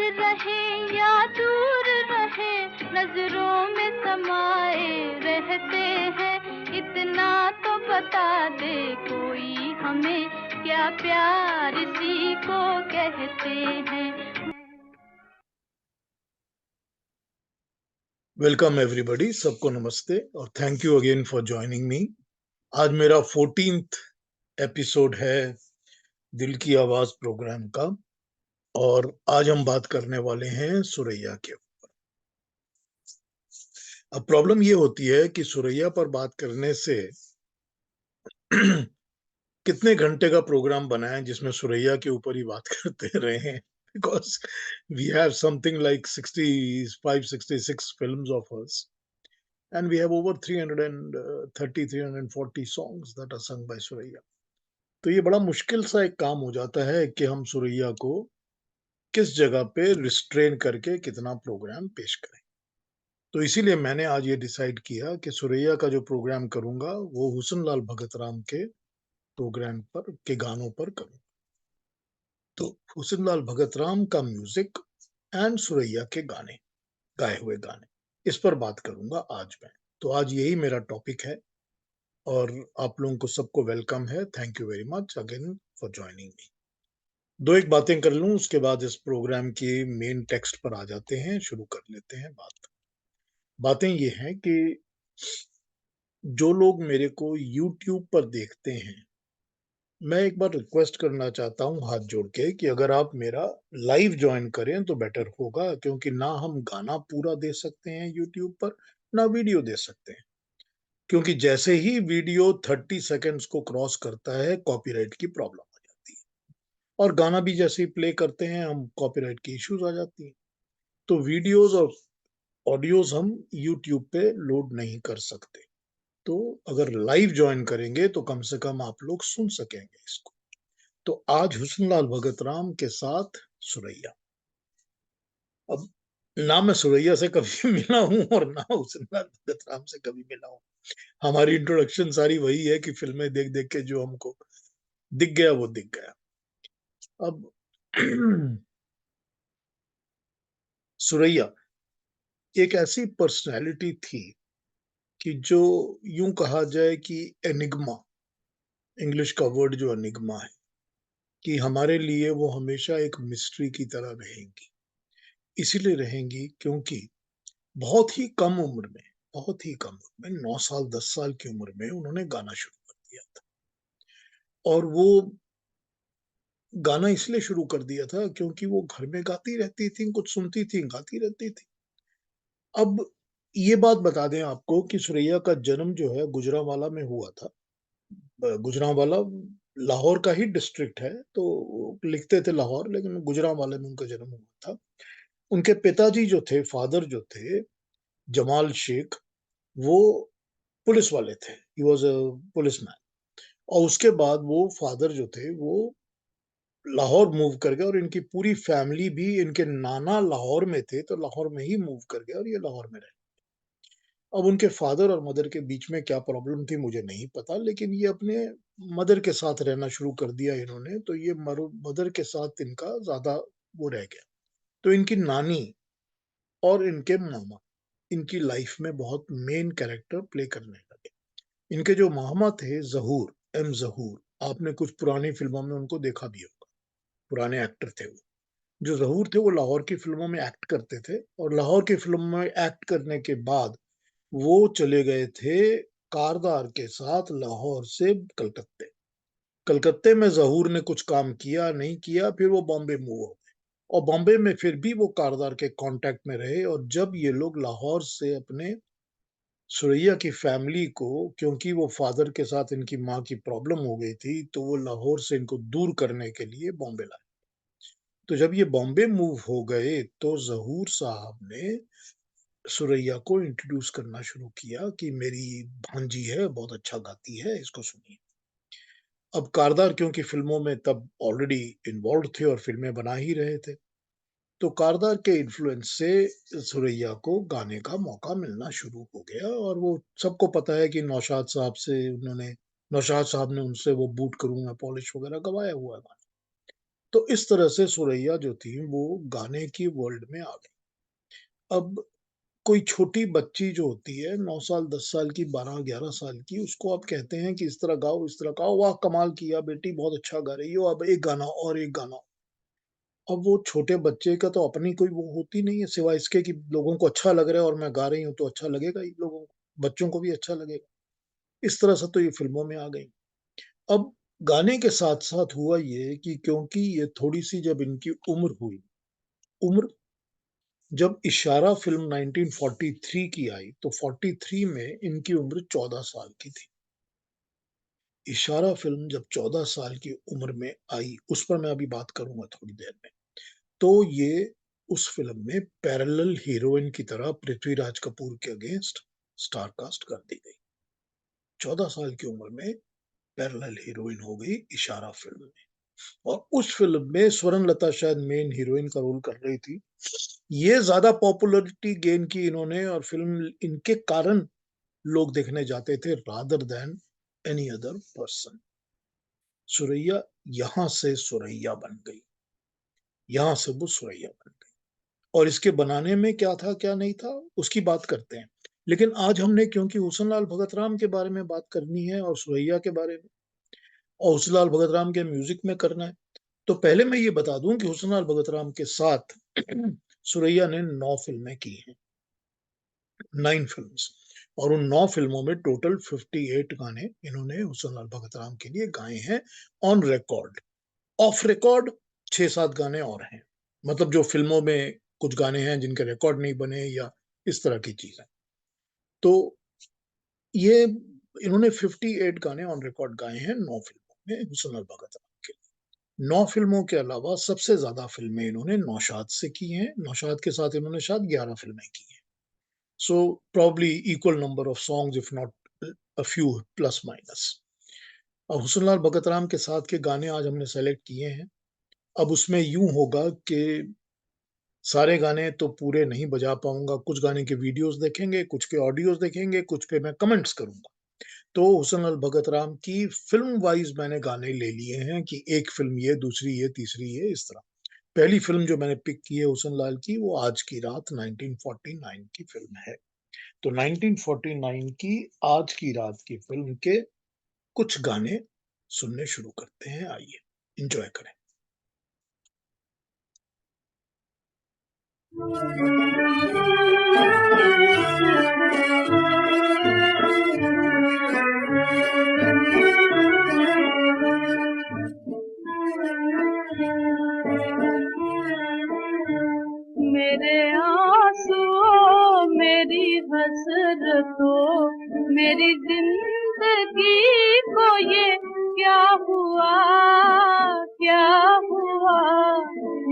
रहे या दूर रहे, नजरों में समाए रहते हैं। इतना तो बता दे कोई हमें, क्या प्यार इसी को कहते हैं। वेलकम एवरीबॉडी, सबको नमस्ते और thank you again for joining मी। आज मेरा 14th एपिसोड है दिल की आवाज प्रोग्राम का और आज हम बात करने वाले हैं सुरैया के ऊपर। अब प्रॉब्लम ये होती है कि सुरैया पर बात करने से कितने घंटे का प्रोग्राम बनाएं जिसमें सुरैया के ऊपर ही बात करते रहे हैं, because we have something like 65-66 films of hers and we have over 330 340 songs that are sung by Suraya. तो ये बड़ा मुश्किल सा एक काम हो जाता है कि हम सुरैया को किस जगह पे रिस्ट्रेन करके कितना प्रोग्राम पेश करें। तो इसीलिए मैंने आज ये डिसाइड किया कि सुरैया का जो प्रोग्राम करूंगा वो हुसन लाल भगत राम के प्रोग्राम पर के गानों पर करूं। तो हुसन लाल भगत राम का म्यूजिक एंड सुरैया के गाने, गाए हुए गाने, इस पर बात करूंगा आज मैं। तो आज यही मेरा टॉपिक है और आप लोगों को सबको वेलकम है। Thank you very much again for joining मी। दो एक बातें कर लूं, उसके बाद इस प्रोग्राम के मेन टेक्स्ट पर आ जाते हैं, शुरू कर लेते हैं बातें ये हैं कि जो लोग मेरे को यूट्यूब पर देखते हैं, मैं एक बार रिक्वेस्ट करना चाहता हूं हाथ जोड़ के कि अगर आप मेरा लाइव ज्वाइन करें तो बेटर होगा, क्योंकि ना हम गाना पूरा दे सकते हैं यूट्यूब पर, ना वीडियो दे सकते हैं। क्योंकि जैसे ही वीडियो 30 सेकेंड्स को क्रॉस करता है, कॉपीराइट की प्रॉब्लम आ जाती है, और गाना भी जैसे ही प्ले करते हैं हम कॉपीराइट की इश्यूज आ जाती है। तो वीडियोस और ऑडियोज हम यूट्यूब पे लोड नहीं कर सकते। तो अगर लाइव ज्वाइन करेंगे तो कम से कम आप लोग सुन सकेंगे इसको। तो आज हुस्नलाल भगत राम के साथ सुरैया। अब ना मैं सुरैया से कभी मिला हूं और ना हुस्नलाल भगत राम से कभी मिला हूं। हमारी इंट्रोडक्शन सारी वही है कि फिल्में देख देख के जो हमको दिख गया वो दिख गया। अब सुरैया एक ऐसी पर्सनैलिटी थी कि जो यूं कहा जाए कि एनिग्मा, इंग्लिश का वर्ड जो एनिग्मा है, कि हमारे लिए वो हमेशा एक मिस्ट्री की तरह रहेंगी। इसीलिए रहेंगी क्योंकि बहुत ही कम उम्र में, बहुत ही कम उम्र में, 9 साल 10 साल की उम्र में उन्होंने गाना शुरू कर दिया था। और वो गाना इसलिए शुरू कर दिया था क्योंकि वो घर में गाती रहती थी, कुछ सुनती थी, गाती रहती थी। अब ये बात बता दें आपको कि सुरैया का जन्म जो है गुजरांवाला में हुआ था। गुजरांवाला लाहौर का ही डिस्ट्रिक्ट है, तो लिखते थे लाहौर, लेकिन गुजरांवाला में उनका जन्म हुआ था। उनके पिताजी जो थे, फादर जो थे, जमाल शेख, वो पुलिस वाले थे। He was a policeman. और उसके बाद वो फादर जो थे वो लाहौर मूव कर गए, और इनकी पूरी फैमिली भी, इनके नाना लाहौर में थे तो लाहौर में ही मूव कर गए और ये लाहौर में रहे। अब उनके फादर और मदर के बीच में क्या प्रॉब्लम थी मुझे नहीं पता, लेकिन ये अपने मदर के साथ रहना शुरू कर दिया इन्होंने, तो ये मदर के साथ इनका ज्यादा वो रह गया। तो इनकी नानी और इनके मामा इनकी लाइफ में बहुत मेन कैरेक्टर प्ले करने लगे। इनके जो मामा थे, जहूर, एम जहूर, आपने कुछ पुरानी फिल्मों में उनको देखा भी होगा, पुराने एक्टर थे वो। जो जहूर थे वो लाहौर की फिल्मों में एक्ट करते थे, और लाहौर की फिल्म में एक्ट करने के बाद वो चले गए थे कारदार के साथ लाहौर से कलकत्ते। कलकत्ते में जहूर ने कुछ काम किया नहीं किया, फिर वो बॉम्बे मूव हो गए, और बॉम्बे में फिर भी वो कारदार के कांटेक्ट में रहे। और जब ये लोग लाहौर से अपने सुरैया की फैमिली को, क्योंकि वो फादर के साथ इनकी माँ की प्रॉब्लम हो गई थी, तो वो लाहौर से इनको दूर करने के लिए बॉम्बे लाए। तो जब ये बॉम्बे मूव हो गए तो जहूर साहब ने सुरैया को इंट्रोड्यूस करना शुरू किया कि मेरी भांजी है, बहुत अच्छा गाती है, इसको सुनिए। अब कारदार क्योंकि फिल्मों में तब ऑलरेडी इन्वॉल्व थे और फिल्में बना ही रहे थे, तो कारदार के इन्फ्लुएंस से सुरैया को गाने का मौका मिलना शुरू हो गया। और वो सबको पता है कि नौशाद साहब से उन्होंने, नौशाद साहब ने उनसे वो बूट करूंगा पॉलिश वगैरह गवाया हुआ है गाना। तो इस तरह से सुरैया जो थी वो गाने की वर्ल्ड में आ गई। अब कोई छोटी बच्ची जो होती है 9 साल, 10 साल की, 12-11 साल की, उसको आप कहते हैं कि इस तरह गाओ, इस तरह गाओ, वाह! कमाल किया बेटी, बहुत अच्छा गा रही हो, अब एक गाना और एक गाना। अब वो छोटे बच्चे का तो अपनी कोई वो होती नहीं है सिवाय इसके कि लोगों को अच्छा लग रहा है और मैं गा रही हूँ तो अच्छा लगेगा ही लोगों को, बच्चों को भी अच्छा लगेगा। इस तरह से तो ये फ़िल्मों में आ गई। अब गाने के साथ-साथ हुआ ये कि क्योंकि ये थोड़ी-सी जब इनकी उम्र हुई, उम्र जब इशारा फ़िल्म 1943 की आई, तो 43 में इनकी उम्र 14 साल की थी। इशारा फ़िल्म जब 14 साल की उम्र में आई, उस पर मैं अभी बात करूँगा थोड़ी देर में। तो ये उस फ़िल्म में पैरेलल हीरोइन की तरह पृथ्वीराज कपूर के अगेंस्ट स्टार कास्ट कर दी गई। 14 साल की उम्र में पैरेलल हीरोइन हो गई इशारा फ़िल्म में और उस फ़िल्म में स्वर्णलता शायद मेन हीरोइन का रोल कर रही थी। ये ज़्यादा पॉपुलैरिटी गेन की इन्होंने और फ़िल्म इनके कारण लोग देखने जाते थे rather than any other person. Suraiya यहाँ से सुरैया बन गई, यहाँ से वो सुरैया बन गई। और इसके बनाने में क्या था, क्या नहीं था, उसकी बात करते हैं। लेकिन आज हमने क्योंकि हुस्न-लाल भगत-राम के बारे में बात करनी है और सुरैया के बारे में और हुस्न-लाल भगत-राम के म्यूज़िक में करना है, तो पहले मैं ये बता दूँ कि हुस्न-लाल भगत-राम के साथ सुरैया ने 9 फ़िल्में की हैं, 9 फ़िल्म्स और उन 9 फ़िल्मों में टोटल 58 गाने इन्होंने हुस्न-लाल भगत-राम के लिए गाए हैं ऑन रिकॉर्ड। ऑफ रिकॉर्ड 6-7 गाने और हैं। मतलब जो फ़िल्मों में कुछ गाने हैं जिनके रिकॉर्ड नहीं बने या इस तरह की चीज़ें। तो ये इन्होंने 58 गाने ऑन रिकॉर्ड गाए हैं 9 फ़िल्मों में हुस्न-लाल भगत-राम के। 9 फ़िल्मों के अलावा सबसे ज़्यादा फ़िल्में इन्होंने नौशाद से की हैं। नौशाद के साथ इन्होंने शायद 11 फ़िल्में की हैं। So probably equal number of songs if not a few plus minus। और हुस्न-लाल भगत-राम के साथ के गाने आज हमने सेलेक्ट किए हैं। अब उसमें यूँ होगा कि सारे गाने तो पूरे नहीं बजा पाऊँगा, कुछ गाने के वीडियोज़ देखेंगे, कुछ के ऑडियोज़ देखेंगे, कुछ पे मैं कमेंट्स करूँगा। तो हुस्न-लाल भगत-राम की फ़िल्म वाइज़ मैंने गाने ले लिए हैं कि एक फ़िल्म ये, दूसरी ये, तीसरी ये, इस तरह। पहली फ़िल्म जो मैंने पिक की है हुस्न-लाल की, वो आज की रात 1949 की फ़िल्म है। तो 1949 की आज की रात की फ़िल्म के कुछ गाने सुनने शुरू करते हैं, आइए, एन्जॉय करें। मेरे आंसुओं मेरी हसरतों मेरी जिंदगी को ये क्या हुआ, क्या हुआ।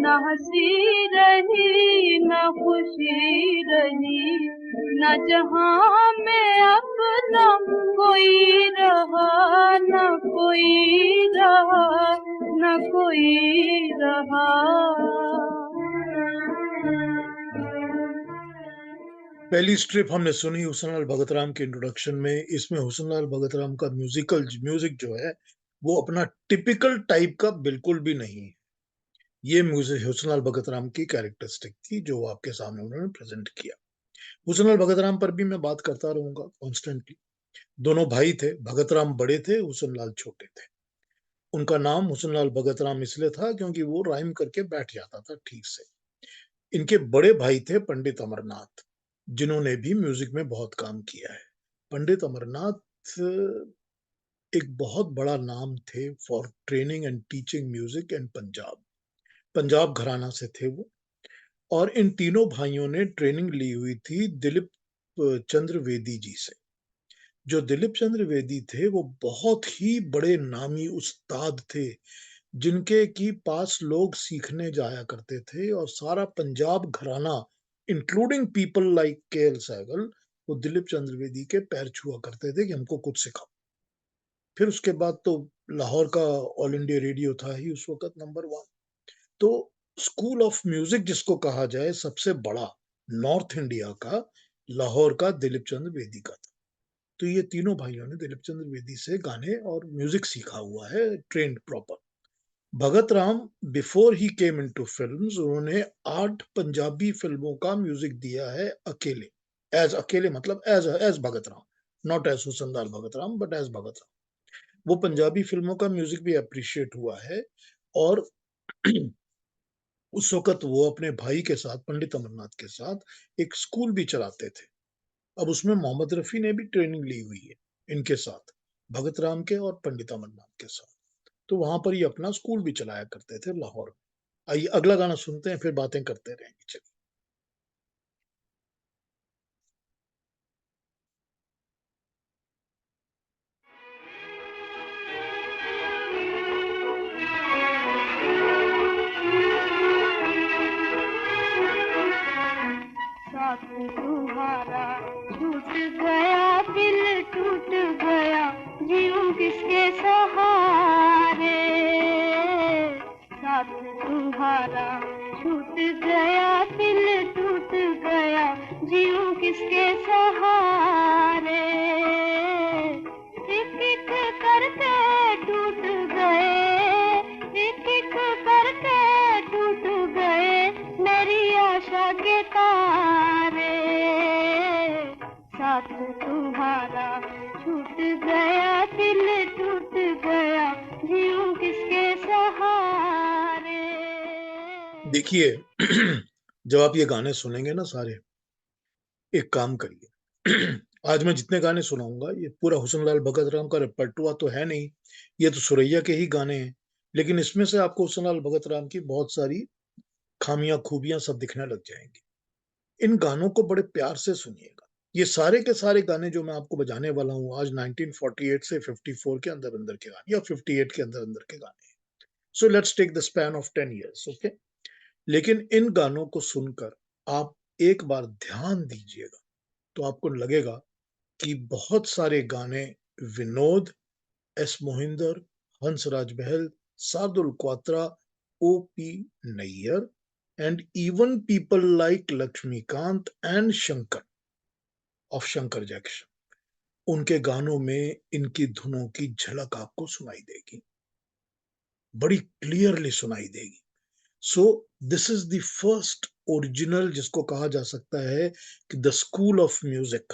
न हंसी रही न खुशी रही, न जहां में अपना कोई रहा, न कोई रहा, न कोई रहा। पहली स्ट्रिप हमने सुनी हुस्न-लाल भगत-राम के इंट्रोडक्शन में, इसमें हुस्न-लाल भगत-राम का म्यूज़िक जो है, वो अपना टिपिकल टाइप का बिल्कुल भी नहीं है। ये म्यूज़िक हुस्न-लाल भगत-राम की कैरेक्टरिस्टिक थी, जो आपके सामने उन्होंने प्रेज़ेंट किया। हुस्न-लाल भगत-राम पर भी मैं बात करता रहूँगा कॉन्स्टेंटली। दोनों भाई थे, भगत-राम बड़े थे, हुस्न-लाल छोटे थे। उनका नाम हुस्न-लाल भगत-राम इसलिए था क्योंकि वो राइम करके बैठ जाता था ठीक से। इनके बड़े भाई थे पंडित अमरनाथ, जिन्होंने भी म्यूज़िक में बहुत काम किया है। पंडित अमरनाथ एक बहुत बड़ा नाम थे for training and teaching music in Punjab. Punjab घराना से थे वो और इन तीनों भाइयों ने ट्रेनिंग ली हुई थी दिलीप चंद्र वेदी जी से। जो दिलीप चंद्र वेदी थे, वो बहुत ही बड़े नामी उस्ताद थे, जिनके की पास लोग सीखने जाया करते थे और सारा पंजाब घराना including people like KL Sehgal, वो दिलीप चंद्र वेदी के पैर छुआ करते थे कि हमको कुछ सिखाओ। फिर उसके बाद तो लाहौर का ऑल इंडिया रेडियो था ही उस वक़्त नंबर 1। तो स्कूल ऑफ म्यूज़िक जिसको कहा जाए सबसे बड़ा नॉर्थ इंडिया का, लाहौर का दिलीप चंद्र वेदी का था। तो ये तीनों भाइयों ने दिलीप चंद्र वेदी से गाने और म्यूज़िक सीखा हुआ है, trained proper. Bhagat Ram before he came into films उन्होंने 8 पंजाबी फिल्मों का म्यूजिक दिया है अकेले, एज अकेले मतलब as Bhagat Ram, not as Husn Lal Bhagat Ram but as Bhagat Ram. वो पंजाबी फिल्मों का म्यूजिक भी अप्रिशिएट हुआ है। और उस वक्त वो अपने भाई के साथ, पंडित अमरनाथ के साथ एक स्कूल भी चलाते थे। अब उसमें मोहम्मद रफी ने भी ट्रेनिंग ली हुई है इनके साथ, भगत राम के और पंडित अमरनाथ के साथ। तो वहां पर ये अपना स्कूल भी चलाया करते थे लाहौर में। आइए अगला गाना सुनते हैं, फिर बातें करते रहेंगे। चलिए। साथ तुम्हारा छूट गया, दिल टूट गया, जीऊं किसके सहारे। साथ तुम्हारा छूट गया, दिल टूट गया, जीऊं किसके सहारे। एक एक करके टूट गए, एक एक करके टूट गए मेरी आशा के तारे। साथ तुम्हारा छूट गया, दिल टूट गया, जीऊं किसके सहारे। देखिए जब आप ये गाने सुनेंगे ना सारे, एक काम करिए आज मैं जितने गाने सुनाऊंगा ये पूरा हुसनलाल भगत राम का रिपर्टुआ तो है नहीं, ये तो सुरैया के ही गाने हैं। लेकिन इसमें से आपको हुसनलाल भगत राम की बहुत सारी खामियां खूबियां सब दिखने लग जाएंगी। इन गानों को बड़े प्यार से सुनिएगा। ये सारे के सारे गाने जो मैं आपको बजाने वाला हूँ आज 1948 से 54 के अंदर अंदर के गाने या 58 के अंदर अंदर के गाने। So let's take the span of 10 years, okay. लेकिन इन गानों को सुनकर आप एक बार ध्यान दीजिएगा तो आपको लगेगा कि बहुत सारे गाने Vinod, S Mohinder, Hansraj Behl, Sardul Kwatra, O P Nayyar and even people like Laxmikant and Shankar of Shankar Jaikishan, उनके गानों में इनकी धुनों की झलक आपको सुनाई देगी, बड़ी क्लियरली सुनाई देगी। So this is the first original जिसको कहा जा सकता है कि the school of music,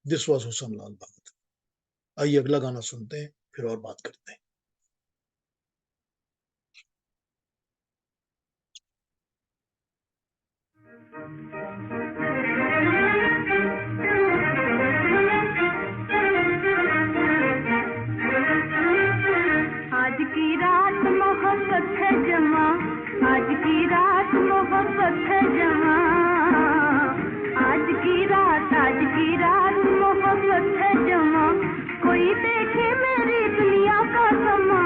this was हुसन लाल भगत। आइए अगला गाना सुनते हैं, फिर और बात करते हैं। आज की रात मोहब्बत है जमा, आज की रात मोहब्बत है जमा, आज की रात मोहब्बत है जमा। कोई देखे मेरी दुनिया का समा,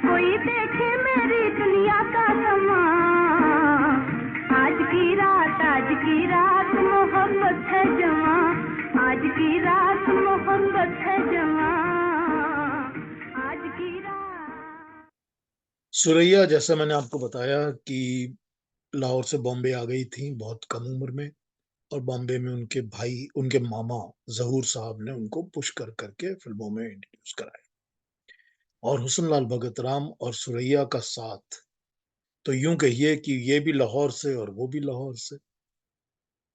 कोई देखे मेरी दुनिया का समा। आज की रात मोहब्बत है जमा, आज की रात मोहब्बत है जमा, आज की रात। सुरैया जैसा मैंने आपको बताया कि लाहौर से बॉम्बे आ गई थी बहुत कम उम्र में, और बॉम्बे में उनके भाई, उनके मामा जहूर साहब ने उनको पुश कर करके फिल्मों में इंट्रोड्यूस कराया। और हुसनलाल भगत राम और सुरैया का साथ, तो यूं कहिए कि ये भी लाहौर से और वो भी लाहौर से,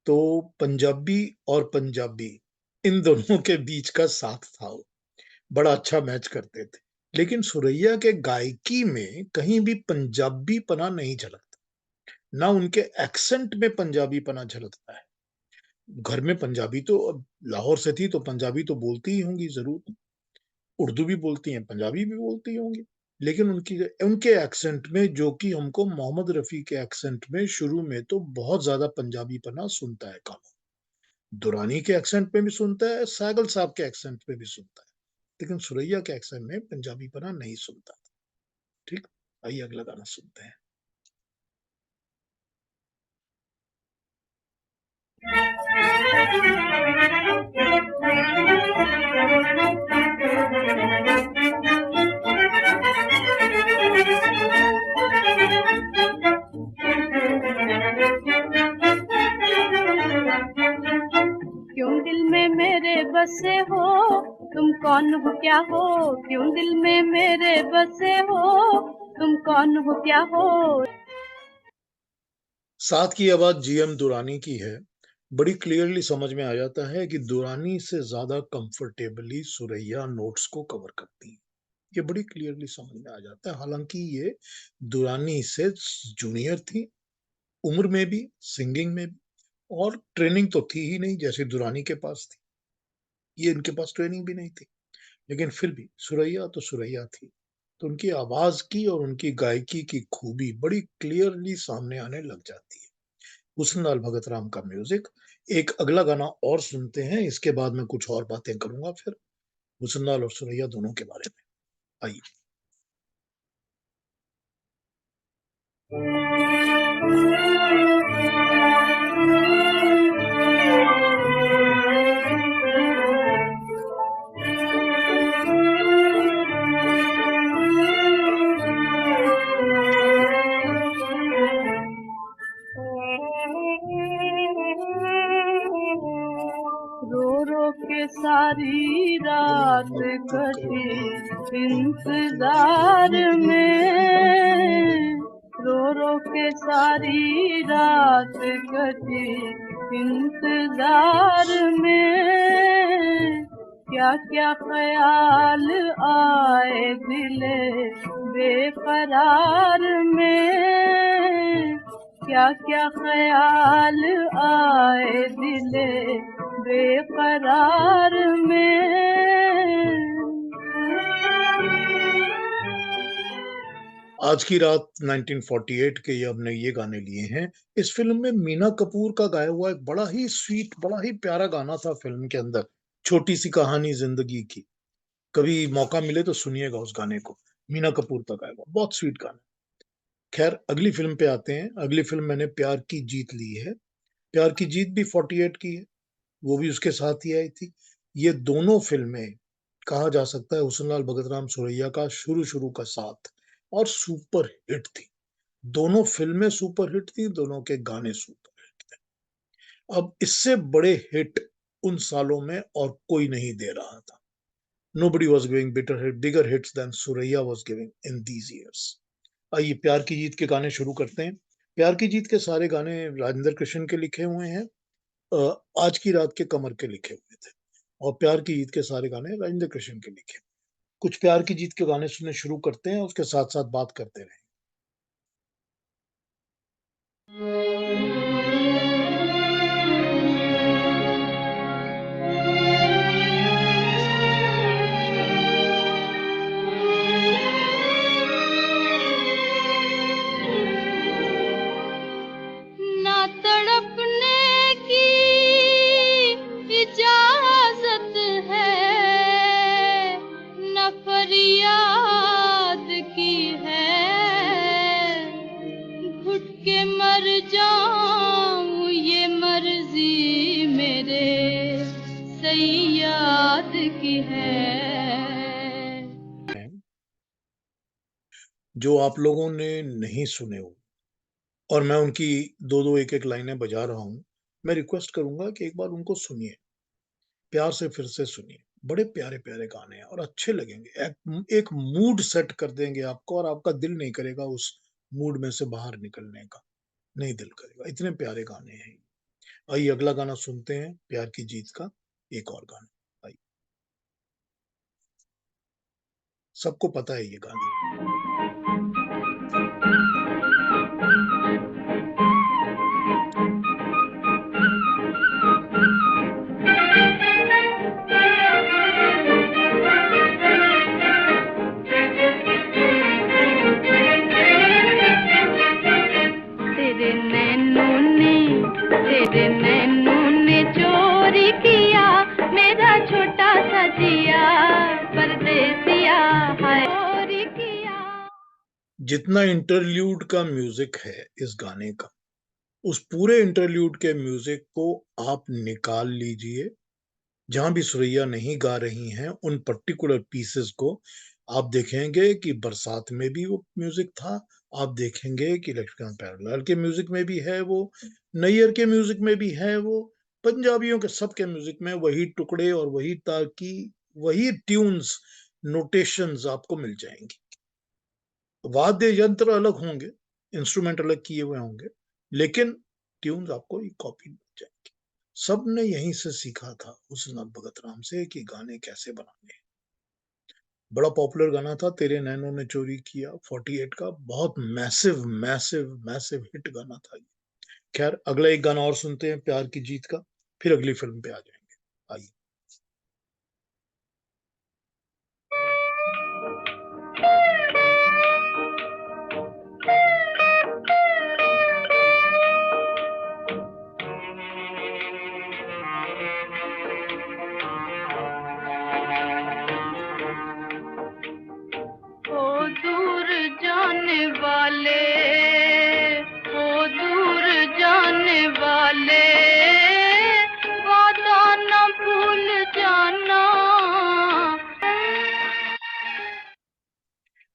तो पंजाबी और पंजाबी इन दोनों के बीच का साथ था वो, बड़ा अच्छा मैच करते थे। लेकिन सुरैया के गायकी में कहीं भी पंजाबी पना नहीं झलकता, ना उनके एक्सेंट में पंजाबी पना झलकता है। घर में पंजाबी तो, लाहौर से थी तो पंजाबी तो बोलती ही होंगी जरूर, उर्दू भी बोलती हैं, पंजाबी भी बोलती होंगी। लेकिन उनकी उनके एक्सेंट में, जो कि हमको मोहम्मद रफी के एक्सेंट में शुरू में तो बहुत ज्यादा पंजाबी पना सुनता है कानों, दुरानी के एक्सेंट में भी सुनता है, सैगल साहब के एक्सेंट में भी सुनता है, लेकिन सुरैया के एक्सेंट में पंजाबी पना नहीं सुनता। ठीक, आइए अगला गाना सुनते हैं। क्यों दिल में मेरे बसे हो, तुम कौन हो क्या हो, क्यों दिल में मेरे बसे हो, तुम कौन हो क्या हो। साथ की आवाज जीएम दुरानी की है। बड़ी क्लियरली समझ में आ जाता है कि दुरानी से ज्यादा कंफर्टेबली सुरैया नोट्स को कवर करती है। ये बड़ी क्लियरली समझ में आ जाता है। हालांकि ये दुरानी से जूनियर थी, उम्र में भी, सिंगिंग में भी, और ट्रेनिंग तो थी ही नहीं जैसे दुरानी के पास थी। ये इनके पास ट्रेनिंग भी नहीं थी, लेकिन फिर भी सुरैया तो सुरैया थी। तो उनकी आवाज की और उनकी गायकी की खूबी बड़ी क्लियरली सामने आने लग जाती है। हुस्न भगत राम का म्यूजिक। एक अगला गाना और सुनते हैं, इसके बाद मैं कुछ और बातें करूंगा फिर हुस्न और सुरैया दोनों के बारे में। आइए। रो रो के सारी रात कटी इंतजार में, रो रो के सारी रात कटी इंतजार में। क्या क्या ख्याल आए दिले बेकरार में, क्या क्या ख्याल आए दिले बेकरार में। आज की रात 1948 के ये हमने ये गाने लिए हैं। इस फिल्म में मीना कपूर का गाया हुआ एक बड़ा ही स्वीट, बड़ा ही प्यारा गाना था फिल्म के अंदर, छोटी सी कहानी जिंदगी की। कभी मौका मिले तो सुनिएगा उस गाने को। मीना कपूर का गाया हुआ बहुत स्वीट गाना। खैर अगली फिल्म पे आते हैं। अगली फिल्म मैंने प्यार की जीत ली है। प्यार की जीत भी 48 की है, वो भी उसके साथ ही आई थी। ये दोनों फिल्में कहा जा सकता है हुस्नलाल भगतराम सुरैया का शुरू शुरू का साथ, और सुपर हिट थी। दोनों फिल्में सुपर हिट थी, दोनों के गाने सुपर हिट थे। अब इससे बड़े हिट उन सालों में और कोई नहीं दे रहा था। Nobody was giving bigger hits than Suraiya was giving in these years. आइए प्यार की जीत के गाने शुरू करते हैं। प्यार की जीत के सारे गाने राजेंद्र कृष्ण के लिखे हुए हैं। आज की रात के कमर के लिखे हुए थे, और प्यार की जीत के सारे गाने राजेंद्र कृष्ण के लिखे। कुछ प्यार की जीत के गाने सुनने शुरू करते हैं, उसके साथ साथ बात करते रहें। ना तड़पने की इजाजत है, न फरियाद की है। घुट के मर जाऊं ये मर्जी मेरे सैयाद की है। जो आप लोगों ने नहीं सुने हो, और मैं उनकी दो दो एक एक लाइनें बजा रहा हूं, मैं रिक्वेस्ट करूंगा कि एक बार उनको सुनिए, प्यार से फिर से सुनिए। बड़े प्यारे प्यारे गाने हैं और अच्छे लगेंगे। एक मूड सेट कर देंगे आपको, और आपका दिल नहीं करेगा उस मूड में से बाहर निकलने का, नहीं दिल करेगा। इतने प्यारे गाने हैं। आइए अगला गाना सुनते हैं, प्यार की जीत का एक और गाना। आइए, सबको पता है ये गाना। तेरे नैनों ने चोरी किया मेरा छोटा सा जिया, परदेसिया है चोरी किया। जितना इंटरल्यूड का म्यूजिक है इस गाने का, उस पूरे इंटरल्यूड के म्यूजिक को आप निकाल लीजिए। जहां भी सुरैया नहीं गा रही हैं उन पर्टिकुलर पीसेस को, आप देखेंगे कि बरसात में भी वो म्यूजिक था। आप देखेंगे कि लक्ष्मीकांत प्यारेलाल के म्यूजिक में भी है वो, नैयर के म्यूजिक में भी है वो, पंजाबियों के सबके म्यूजिक में वही टुकड़े और वही ताकी, वही ट्यून्स, नोटेशंस आपको मिल जाएंगी। वाद्य यंत्र अलग होंगे, इंस्ट्रूमेंट अलग किए हुए होंगे, लेकिन ट्यून्स आपको कॉपी मिल जाएंगी। सबने यहीं से सीखा था हुस्न भगत राम से कि गाने कैसे बनाने हैं। बड़ा पॉपुलर गाना था तेरे नैनों ने चोरी किया 48 का, बहुत मैसिव मैसिव मैसिव हिट गाना था ये। खैर अगला एक गाना और सुनते हैं प्यार की जीत का, फिर अगली फिल्म पे आ जाएंगे। आइए। ओ दूर जाने वाले, ओ दूर जाने वाले, वादा न भूल जाना।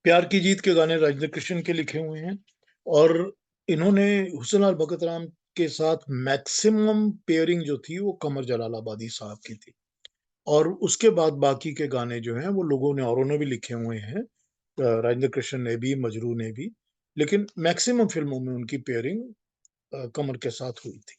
प्यार की जीत के गाने राजेंद्र कृष्ण के लिखे हुए हैं, और इन्होंने हुस्न भगत राम के साथ मैक्सिमम पेयरिंग जो थी वो कमर जलालाबादी साहब की थी। और उसके बाद बाकी के गाने जो हैं वो लोगों ने, औरों ने भी लिखे हुए हैं, राजेंद्र कृष्ण ने भी, मजरू ने भी, लेकिन मैक्सिमम फिल्मों में उनकी पेयरिंग कमर के साथ हुई थी।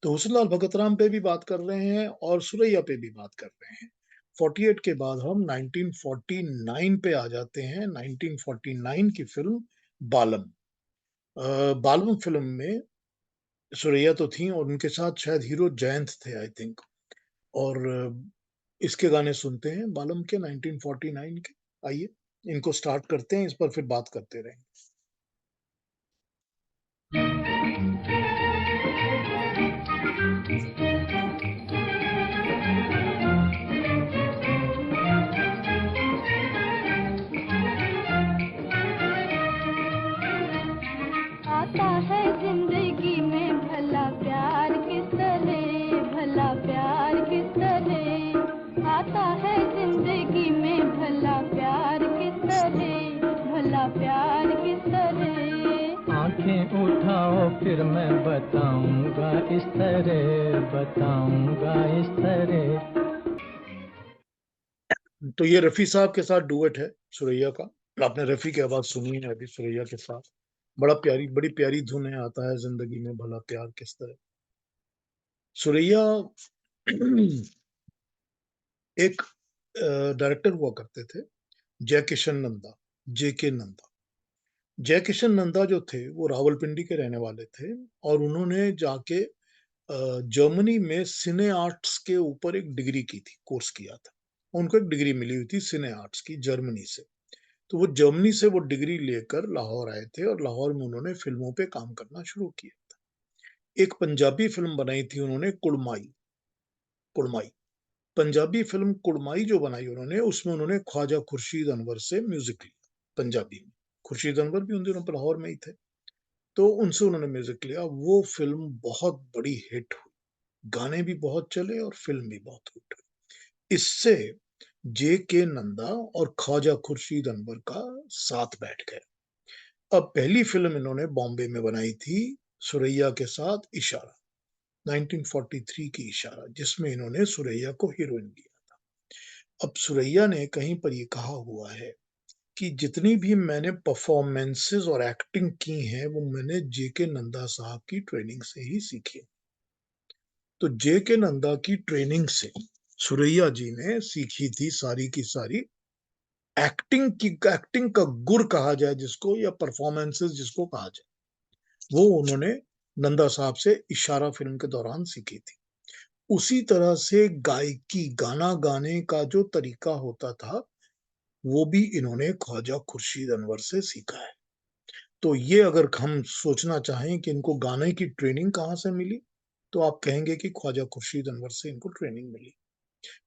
तो हुस्न भगत राम पे भी बात कर रहे हैं और सुरैया पे भी बात कर रहे हैं। 48 के बाद हम 1949 पे आ जाते हैं। 1949 की फिल्म बालम। बालम फिल्म में सुरैया तो थी और उनके साथ शायद हीरो जयंत थे, आई थिंक। और इसके गाने सुनते हैं बालम के 1949 के। आइए इनको स्टार्ट करते हैं, इस पर फिर बात करते रहेंगे। आता है जिंदगी में भला प्यार किस तरह, भला प्यार किस तरह। आता है जिंदगी में भला प्यार किस तरह, भला प्यार किस तरह। आंखें उठाओ फिर मैं बताऊंगा इस तरह, बताऊंगा इस तरह। तो ये रफी साहब के साथ डुएट है सुरैया का। आपने रफी की आवाज सुनी है अभी सुरैया के साथ। बड़ी प्यारी धुन है, आता है जिंदगी में भला प्यार किस तरह। सुरैया एक डायरेक्टर हुआ करते थे, जय किशन नंदा, जे के नंदा। जय किशन नंदा जो थे वो रावलपिंडी के रहने वाले थे, और उन्होंने जाके जर्मनी में सिने आर्ट्स के ऊपर एक डिग्री की थी, कोर्स किया था। उनको एक डिग्री मिली हुई थी सिने आर्ट्स की जर्मनी से। तो वो जर्मनी से वो डिग्री लेकर लाहौर आए थे, और लाहौर में उन्होंने फिल्मों पे काम करना शुरू किया था। एक पंजाबी फिल्म बनाई थी उन्होंने, कुड़माई। कुड़माई पंजाबी फिल्म कुड़माई जो बनाई उन्होंने, उसमें उन्होंने ख्वाजा खुर्शीद अनवर से म्यूजिक लिया पंजाबी में। खुर्शीद अनवर भी उन दिनों पर लाहौर में ही थे, तो उनसे उन्होंने म्यूजिक लिया। वो फिल्म बहुत बड़ी हिट हुई, गाने भी बहुत चले और फिल्म भी बहुत हिट हुई। इससे जे के नंदा और ख्वाजा खुर्शीद अनवर का साथ बैठ गया। अब पहली फिल्म इन्होंने बॉम्बे में बनाई थी सुरैया के साथ, इशारा, 1943 की इशारा, जिसमें इन्होंने सुरैया को हीरोइन दिया था। अब सुरैया ने कहीं पर ये कहा हुआ है कि जितनी भी मैंने परफॉर्मेंसेस और एक्टिंग की हैं वो मैंने जे के नंदा साहब की ट्रेनिंग से ही सीखी। तो जे के नंदा की ट्रेनिंग से सुरैया जी ने सीखी थी सारी की सारी एक्टिंग का गुर कहा जाए जिसको, या परफॉर्मेंसेस जिसको कहा जाए, वो उन्होंने नंदा साहब से इशारा फिल्म के दौरान सीखी थी। उसी तरह से गायकी, गाना गाने का जो तरीका होता था वो भी इन्होंने ख्वाजा खुर्शीद अनवर से सीखा है। तो ये अगर हम सोचना चाहें कि इनको गाने की ट्रेनिंग कहाँ से मिली, तो आप कहेंगे कि ख्वाजा खुर्शीद अनवर से इनको ट्रेनिंग मिली।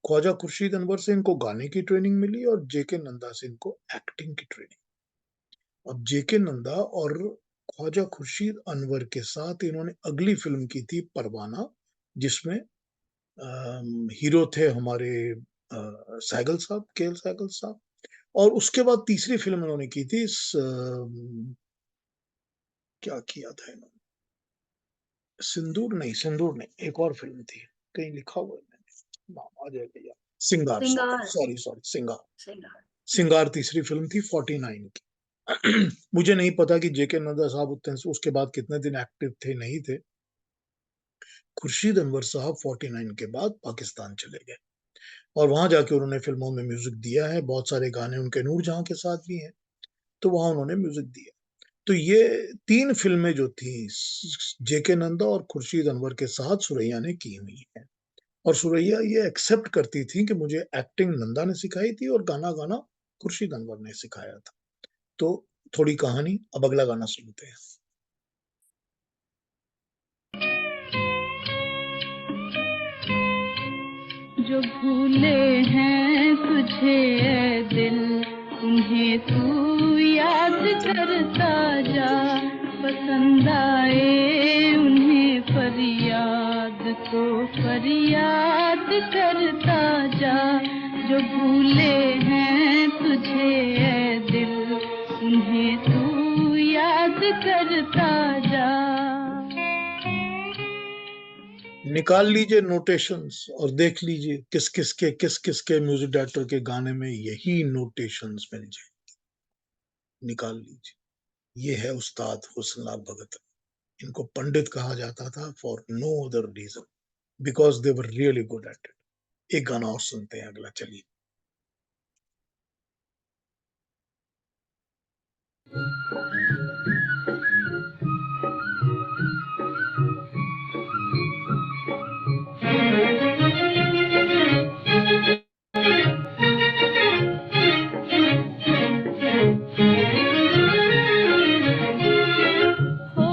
ख्वाजा खुर्शीद अनवर से इनको गाने की ट्रेनिंग मिली, और जेके नंदा से इनको एक्टिंग की ट्रेनिंग। अब जेके नंदा और ख्वाजा खुर्शीद अनवर के साथ इन्होंने अगली फिल्म की थी परवाना, जिसमें हीरो थे हमारे सहगल साहब, के एल सहगल साहब। और उसके बाद तीसरी फिल्म इन्होंने की थी क्या किया था इन्होंने, सिंदूर नहीं, एक और फिल्म थी, कहीं लिखा हुआ है मैंने, नाम आ जाएगा यार। सिंगार, सॉरी सिंगार। सॉरी सॉरी, सिंगार। सिंगार। सिंगार तीसरी फिल्म थी 49 की। मुझे नहीं पता कि जेके नंदा साहब उसके बाद कितने दिन एक्टिव थे, नहीं थे। खुर्शीद अनवर साहब 49 के बाद पाकिस्तान चले गए और वहां जाके उन्होंने फिल्मों में म्यूजिक दिया है। बहुत सारे गाने उनके नूरजहां के साथ भी हैं, तो वहां उन्होंने म्यूजिक दिया। तो ये 3 फिल्में जो थी जेके नंदा और खुर्शीद अनवर के साथ सुरैया ने की हुई है। और सुरैया ये एक्सेप्ट करती थी कि मुझे एक्टिंग नंदा ने सिखाई थी और गाना गाना खुर्शीद अनवर ने सिखाया था। तो थोड़ी कहानी, अब अगला गाना सुनते हैं। जो भूले हैं तुझे ए दिल, उन्हें तू याद करता जा। पसंद आए उन्हें फरियाद तो फरियाद करता जा। जो भूले हैं तुझे ए दिल, उन्हें तू याद करता जा। निकाल लीजिए नोटेशंस और देख लीजिए किस किस के म्यूजिक डायरेक्टर के गाने में यही नोटेशंस मिल जाए। निकाल लीजिए। ये है उस्ताद हुस्नलाल भगत। इनको पंडित कहा जाता था for no other reason, because they were really good at it. एक गाना और सुनते हैं अगला, चलिए। हो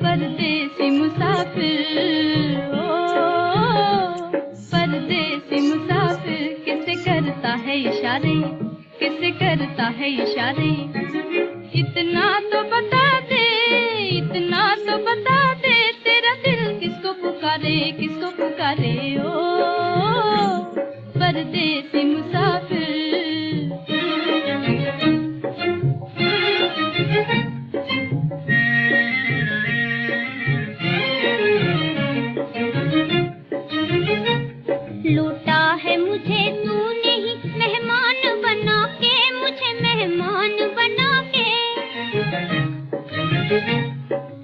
परदेसी मुसाफिर, ओ परदेसी मुसाफिर, किसे करता है इशारे, किसे करता है इशारे। इतना तो बता दे, इतना तो बता दे, तेरा दिल किसको पुकारे, किसको पुकारे। ओ परदेसी मुसाफिर। लूटा है मुझे तूने ही मेहमान बना के, मुझे मेहमान बना के।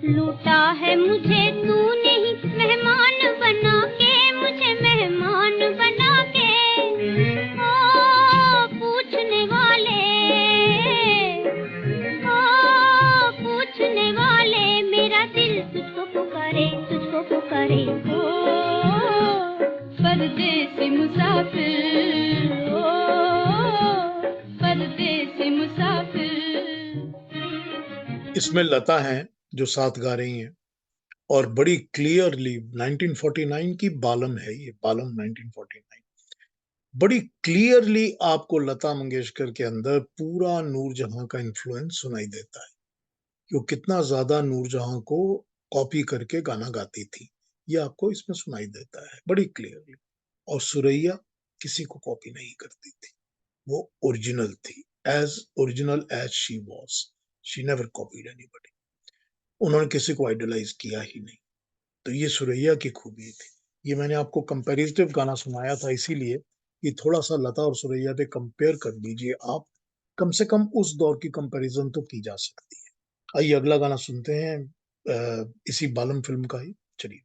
लूटा है मुझे तूने ही मेहमान बना के, मुझे मेहमान बना के। ओ पूछने वाले, ओ पूछने वाले, मेरा दिल तुझको पुकारे, तुझको पुकारे। ओ परदेसी मुसाफिर, ओ परदेसी मुसाफिर। इसमें लता हैं जो साथ गा रही हैं और बड़ी क्लियरली 1949 की बालम है ये, बालम 1949। बड़ी क्लियरली आपको लता मंगेशकर के अंदर पूरा नूरजहां का इन्फ्लुएंस सुनाई देता है कि वो कितना ज्यादा नूरजहां को कॉपी करके गाना गाती थी। ये आपको इसमें सुनाई देता है बड़ी क्लियरली। और सुरैया किसी को कॉपी नहीं करती थी, वो ओरिजिनल थी, as original as she was. She never copied anybody. उन्होंने किसी को आइडलाइज किया ही नहीं। तो ये सुरैया की खूबी थी। ये मैंने आपको कंपैरेटिव गाना सुनाया था इसीलिए कि थोड़ा सा लता और सुरैया पे कंपेयर कर लीजिए आप। कम से कम उस दौर की कंपैरिजन तो की जा सकती है। आइए अगला गाना सुनते हैं इसी बालम फिल्म का ही, चलिए।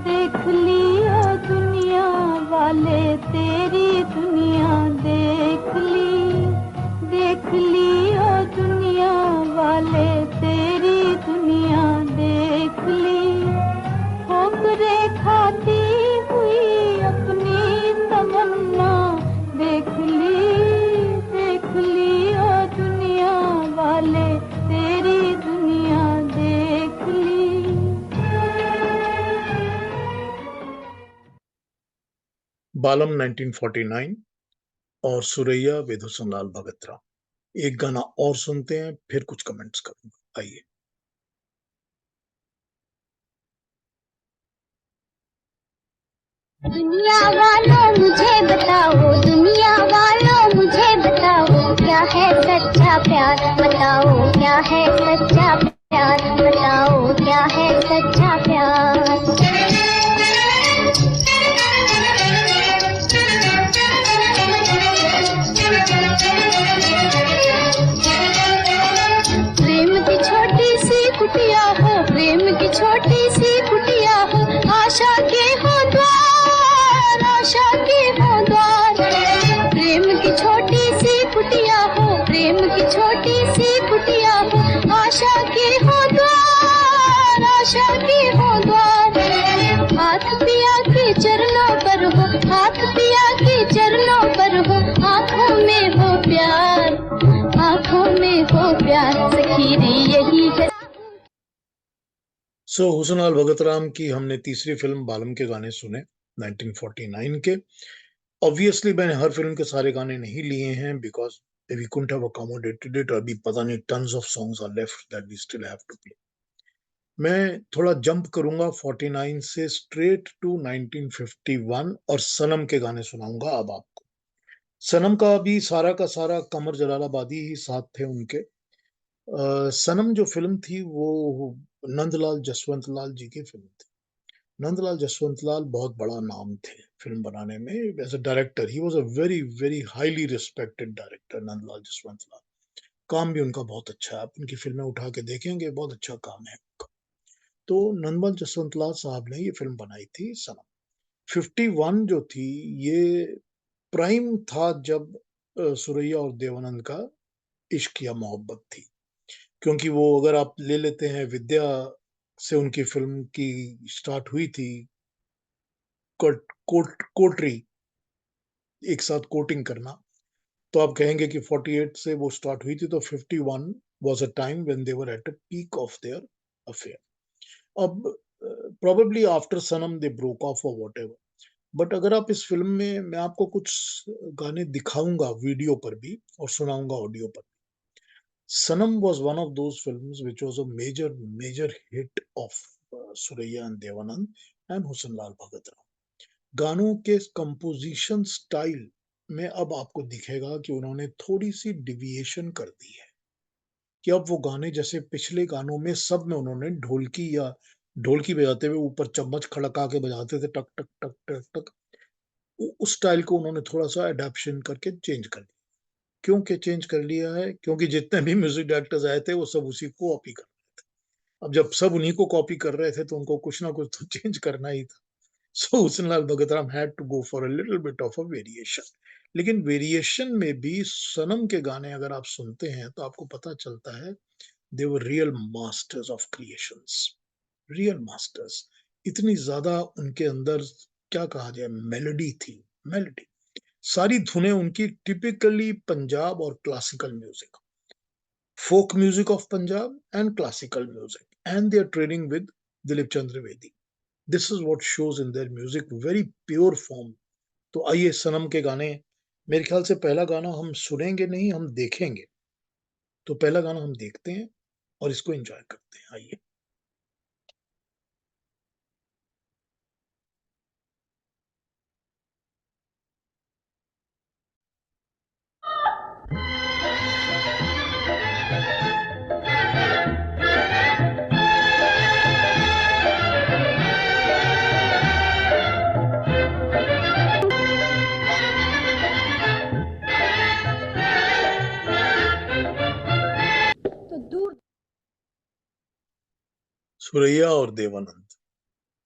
देख लियो दुनिया वाले तेरी दुनिया देख ली, देख लियो दुनिया वाले तेरी दुनिया देख ली। ठोकरे खाती हुई अपनी तमन्ना देख ली, देख लियो दुनिया वाले तेरी दुनिया देख ली। बालम 1949 और सुरैया विधु सुनलाल भगतरा। एक गाना और सुनते हैं फिर कुछ कमेंट्स करूंगा, आइए। दुनिया वालों मुझे बताओ, दुनिया वालों मुझे बताओ, क्या है सच्चा प्यार, बताओ क्या है सच्चा प्यार, बताओ क्या है सच्चा प्यार। प्रेम की छोटी सी कुटिया हो, प्रेम की छोटी सी कुटिया हो, आशा के हो द्वार, आशा के हो द्वार। प्रेम की छोटी सी कुटिया हो, प्रेम की छोटी सी कुटिया हो, आशा के हो द्वार, आशा के हो द्वार। हाथ पिया के चरणों पर हो, हाथ पिया के चरणों पर हो, आँखों में हो प्यार, आँखों में हो प्यार, सखी रे यही है। सो हुसनलाल भगतराम की हमने तीसरी फिल्म बालम के गाने सुने 1949 के। ऑब्वियसली मैंने हर फिल्म के सारे गाने नहीं लिए हैं because we couldn't have accommodated it. अभी पता नहीं tons of songs are left that we still have to play. मैं थोड़ा जंप करूंगा 49 से स्ट्रेट टू 1951 और सनम के गाने सुनाऊंगा अब आपको। सनम का भी सारा का सारा कमर जलालाबादी ही साथ थे उनके। सनम जो फिल्म थी वो नंदलाल जसवंत लाल जी की फिल्म थी। नंदलाल जसवंत लाल बहुत बड़ा नाम थे फिल्म बनाने में as a director. He was a very very highly respected director Nandlal Jaswant Lal. काम भी उनका बहुत अच्छा है, आप उनकी फिल्में उठा के देखेंगे, बहुत अच्छा काम है उनका। तो नंदलाल जसवंत लाल साहब ने ये फिल्म बनाई थी सनम। 51 जो थी ये प्राइम था जब सुरैया और देवानंद का इश्क या मोहब्बत थी। क्योंकि वो अगर आप ले लेते हैं विद्या से उनकी फिल्म की स्टार्ट हुई थी कोटरी, एक साथ कोटिंग करना, तो आप कहेंगे कि 48 से वो स्टार्ट हुई थी, तो 51 was a time when they were at a peak of their affair. अब probably after Sanam they broke off और व्हाटएवर। बट अगर आप इस फिल्म में मैं आपको कुछ गाने दिखाऊंगा वीडियो पर भी और सुनाऊंगा ऑडियो पर। Sanam was one of those films which was a major hit of Suraiya and Devanand and Husn Lal Bhagat Ram. गानों के कंपोजिशन स्टाइल में अब आपको दिखेगा कि उन्होंने थोड़ी सी डिविएशन कर दी है। कि अब वो गाने जैसे पिछले गानों में सब में उन्होंने ढोलकी बजाते हुए ऊपर चम्मच खड़का के बजाते थे टक टक टक टक टक, उस स्टाइल को उन्होंने थोड़ा सा अडेप्शन करके चेंज कर दिया। क्यों के चेंज कर लिया है? क्योंकि जितने भी म्यूजिक डायरेक्टर्स आए थे वो सब उसी को कॉपी कर। अब जब सब उन्हीं को कॉपी कर रहे थे तो उनको कुछ ना कुछ तो चेंज करना ही था। So Husnlal Bhagatram had to go for a little bit of a variation. लेकिन वेरिएशन में भी सनम के गाने अगर आप सुनते हैं तो आपको पता चलता है they were real masters of creations, real masters. इतनी ज्यादा उनके अंदर क्या कहा जाए मेलोडी थी, मेलोडी। सारी धुनें उनकी टिपिकली पंजाब और classical music, folk music of Punjab and classical music, and they are training with Dilip Chandra Trivedi. This is what shows in their music, very pure form. तो आइए सनम के गाने, मेरे ख्याल से पहला गाना हम सुनेंगे नहीं, हम देखेंगे। तो पहला गाना हम देखते हैं और इसको एंजॉय करते हैं। आइए। तो दूर सुरैया और देवानंद,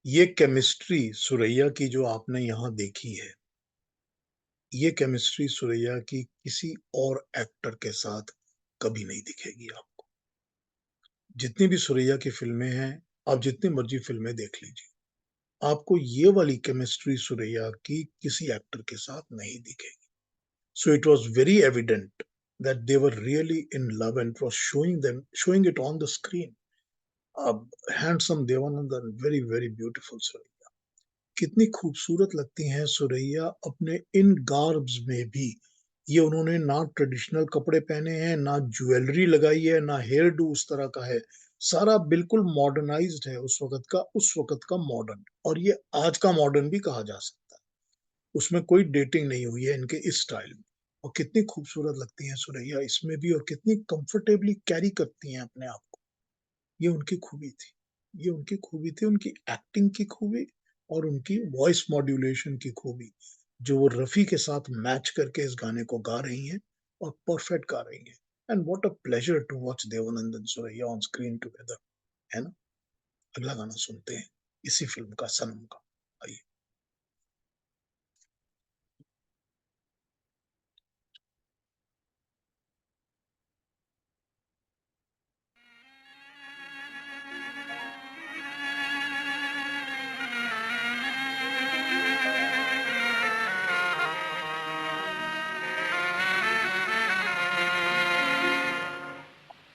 ये केमिस्ट्री सुरैया की जो आपने यहाँ देखी है, ये केमिस्ट्री सुरैया की किसी और एक्टर के साथ कभी नहीं दिखेगी आपको। जितनी भी सुरैया की फिल्में हैं, आप जितनी मर्जी फिल्में देख लीजिए, आपको ये वाली केमिस्ट्री सुरैया की किसी एक्टर के साथ नहीं दिखेगी। So it was very evident that they were really in love and it was showing it on the screen. Handsome Devanand and very very beautiful Suraiya. कितनी खूबसूरत लगती हैं सुरैया अपने इन गार्ब्स में भी। ये उन्होंने ना ट्रेडिशनल कपड़े पहने हैं, ना ज्वेलरी लगाई है, ना हेयर डू उस तरह का है। सारा बिल्कुल मॉडर्नाइज्ड है उस वक्त का मॉडर्न, और ये आज का मॉडर्न भी कहा जा सकता है। उसमें कोई डेटिंग नहीं हुई है इनके इस स्टाइल में। और कितनी खूबसूरत लगती हैं सुरैया इसमें भी, और कितनी कंफर्टेबली कैरी करती हैं अपने आप को। ये उनकी खूबी थी। ये उनकी खूबी थी, उनकी एक्टिंग की खूबी और उनकी वॉइस मॉड्यूलेशन की खूबी, जो वो रफ़ी के साथ मैच करके इस गाने को गा रही हैं और परफेक्ट गा रही हैं। And what a pleasure to watch Dev Anand and Suraiya on screen together, है ना? अगला गाना सुनते हैं इसी फ़िल्म का, सनम का। आइए।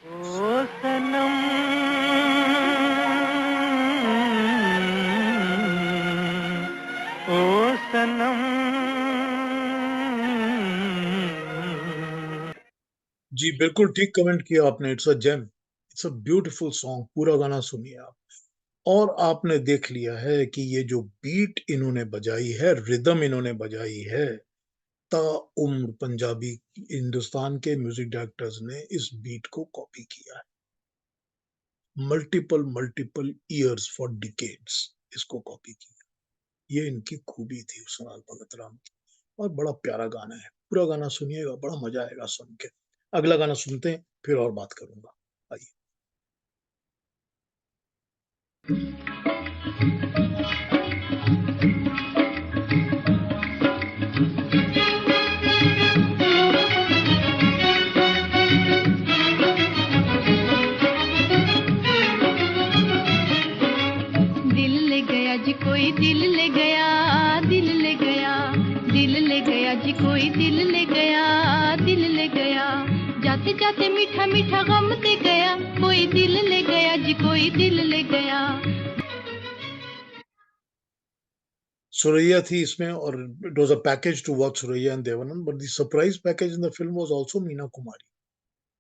ओ सनम, ओ सनम। जी, बिल्कुल ठीक कमेंट किया आपने। It's a gem, it's a beautiful song. पूरा गाना सुनिए आप। और आपने देख लिया है कि ये जो बीट इन्होंने बजाई है, रिदम इन्होंने बजाई है, ताउम्र पंजाबी हिंदुस्तान के म्यूजिक डायरेक्टर्स ने इस बीट को कॉपी किया है। मल्टीपल ईयर्स फॉर डिकेड्स इसको कॉपी किया। ये इनकी खूबी थी कुणाल भगत राम की। और बड़ा प्यारा गाना है। पूरा गाना सुनिएगा, बड़ा मजा आएगा सुन के। अगला गाना सुनते हैं, फिर और बात करूंगा। आइए। दिल ले गया जी कोई, दिल ले गया, दिल ले गया, दिल ले गया जी कोई, दिल ले गया, दिल ले गया। जाते जाते मीठा मीठा गम दे गया, कोई दिल ले गया जी कोई, दिल ले गया। सुरैया थी इसमें, और it was a package to watch Suraiya and Devanand, but the surprise package in the film was also Meena Kumari.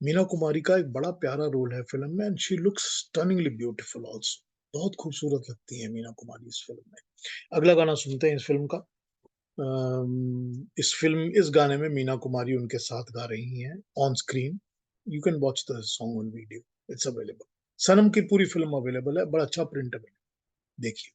Meena Kumari का एक बड़ा प्यारा रोल है फिल्म में, and she looks stunningly beautiful also. बहुत खूबसूरत लगती है मीना कुमारी इस फिल्म में। अगला गाना सुनते हैं इस फिल्म का। इस गाने में मीना कुमारी उनके साथ गा रही हैं on screen. You can watch the song on video, it's available. Sanam की पूरी फिल्म अवेलेबल है, बड़ा अच्छा प्रिंट है, देखिए।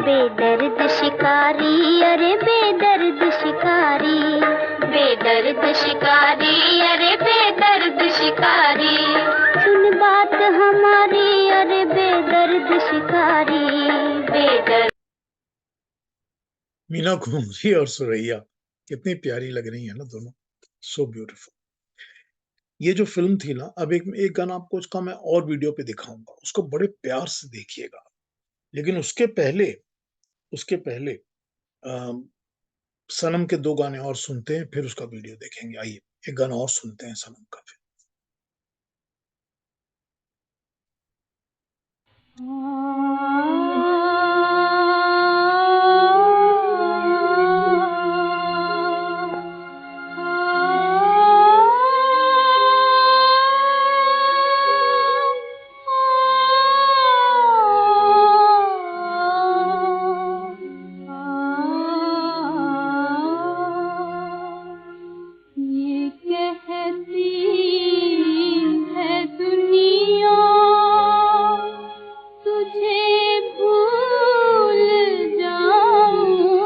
बेदर्द शिकारी, अरे बेदर्द शिकारी, बेदर्द शिकारी, अरे बेदर्द शिकारी। सुन बात हमारी, अरे बेदर्द शिकारी, बेदर्द। मीना कुमारी और सुरैया कितनी प्यारी लग रही है ना दोनों, सो ब्यूटीफुल। ये जो फिल्म थी ना, अब एक एक गाना आपको उसका मैं और वीडियो पे दिखाऊंगा, उसको बड़े प्यार से देखिएगा। लेकिन उसके पहले अम, सनम के दो गाने और सुनते हैं, फिर उसका वीडियो देखेंगे। आइए, एक गाना और सुनते हैं सनम का फिर। ये कहती है दुनिया, तुझे भूल जाऊं।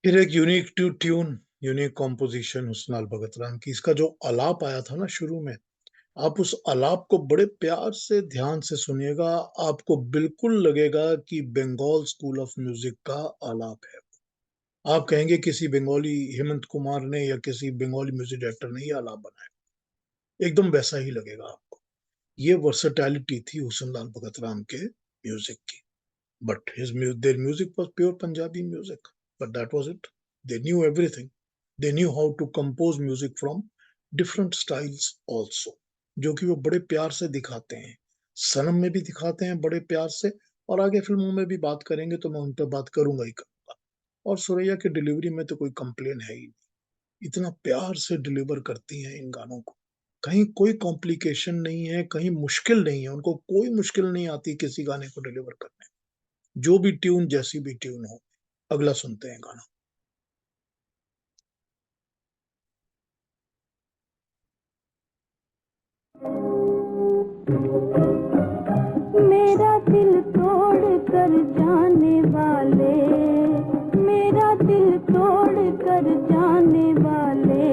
फिर एक unique tune, unique composition हुस्नाल Bhagat Ram की। इसका जो आलाप आया था ना शुरू में, आप उस आलाप को बड़े प्यार से ध्यान से सुनिएगा। आपको बिल्कुल लगेगा कि बंगाल स्कूल ऑफ म्यूजिक का आलाप है। आप कहेंगे किसी बंगाली हेमंत कुमार ने या किसी बंगाली म्यूजिक डायरेक्टर ने ये आलाप बनाया। एकदम वैसा ही लगेगा आपको। ये वर्सेटैलिटी थी हुस्नलाल भगत राम के म्यूजिक की। But their music was pure Punjabi music. But that was it. They knew everything. They knew how to compose music from different styles also. जो कि वो बड़े प्यार से दिखाते हैं। सनम में भी दिखाते हैं बड़े प्यार से, और आगे फ़िल्मों में भी बात करेंगे तो मैं उन पे बात करूँगा ही करूँगा। और सुरैया की डिलीवरी में तो कोई कंप्लेन है ही नहीं। इतना प्यार से डिलीवर करती हैं इन गानों को। कहीं कोई कॉम्प्लिकेशन नहीं है, कहीं मुश्किल नहीं है, उनको कोई मुश्किल नहीं आती किसी गाने को डिलीवर करने में। जो भी ट्यून जैसी भी ट्यून हो। अगला सुनते हैं गाना। मेरा दिल तोड़ कर जाने वाले, मेरा दिल तोड़ कर जाने वाले,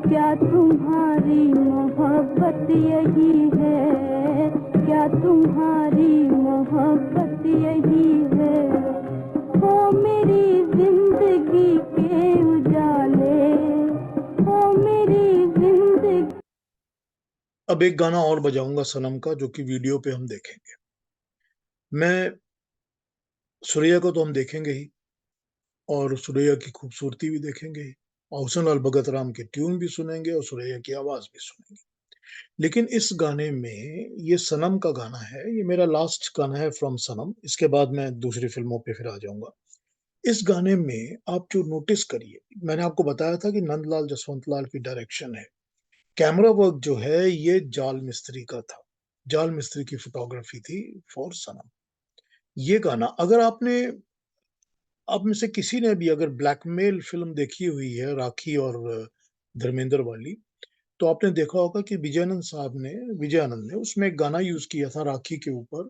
क्या तुम्हारी मोहब्बत यही है, क्या तुम्हारी मोहब्बत यही है, हो मेरी जिंदगी के उजाले, हो मेरी जिंदगी। अब एक गाना और बजाऊँगा सनम का जो कि वीडियो पे हम देखेंगे। मैं सुरैया को तो हम देखेंगे ही और सुरैया की खूबसूरती भी देखेंगे ही और हुस्न-लाल भगत राम के ट्यून भी सुनेंगे और सुरैया की आवाज़ भी सुनेंगे। लेकिन इस गाने में ये सनम का गाना है, ये मेरा लास्ट गाना है फ्रॉम सनम, इसके बाद मैं दूसरी फ़िल्मों पे फिर आ जाऊँगा। इस गाने में आप जो नोटिस करिए, मैंने आपको बताया था कि नंदलाल जसवंतलाल की डायरेक्शन है। कैमरा वर्क जो है ये जाल मिस्त्री का था। जाल मिस्त्री की फ़ोटोग्राफ़ी थी फॉर सनम। ये गाना अगर आपने आप में से किसी ने भी अगर ब्लैकमेल फ़िल्म देखी हुई है राखी और धर्मेंद्र वाली, तो आपने देखा होगा कि विजय आनंद ने उसमें एक गाना यूज़ किया था राखी के ऊपर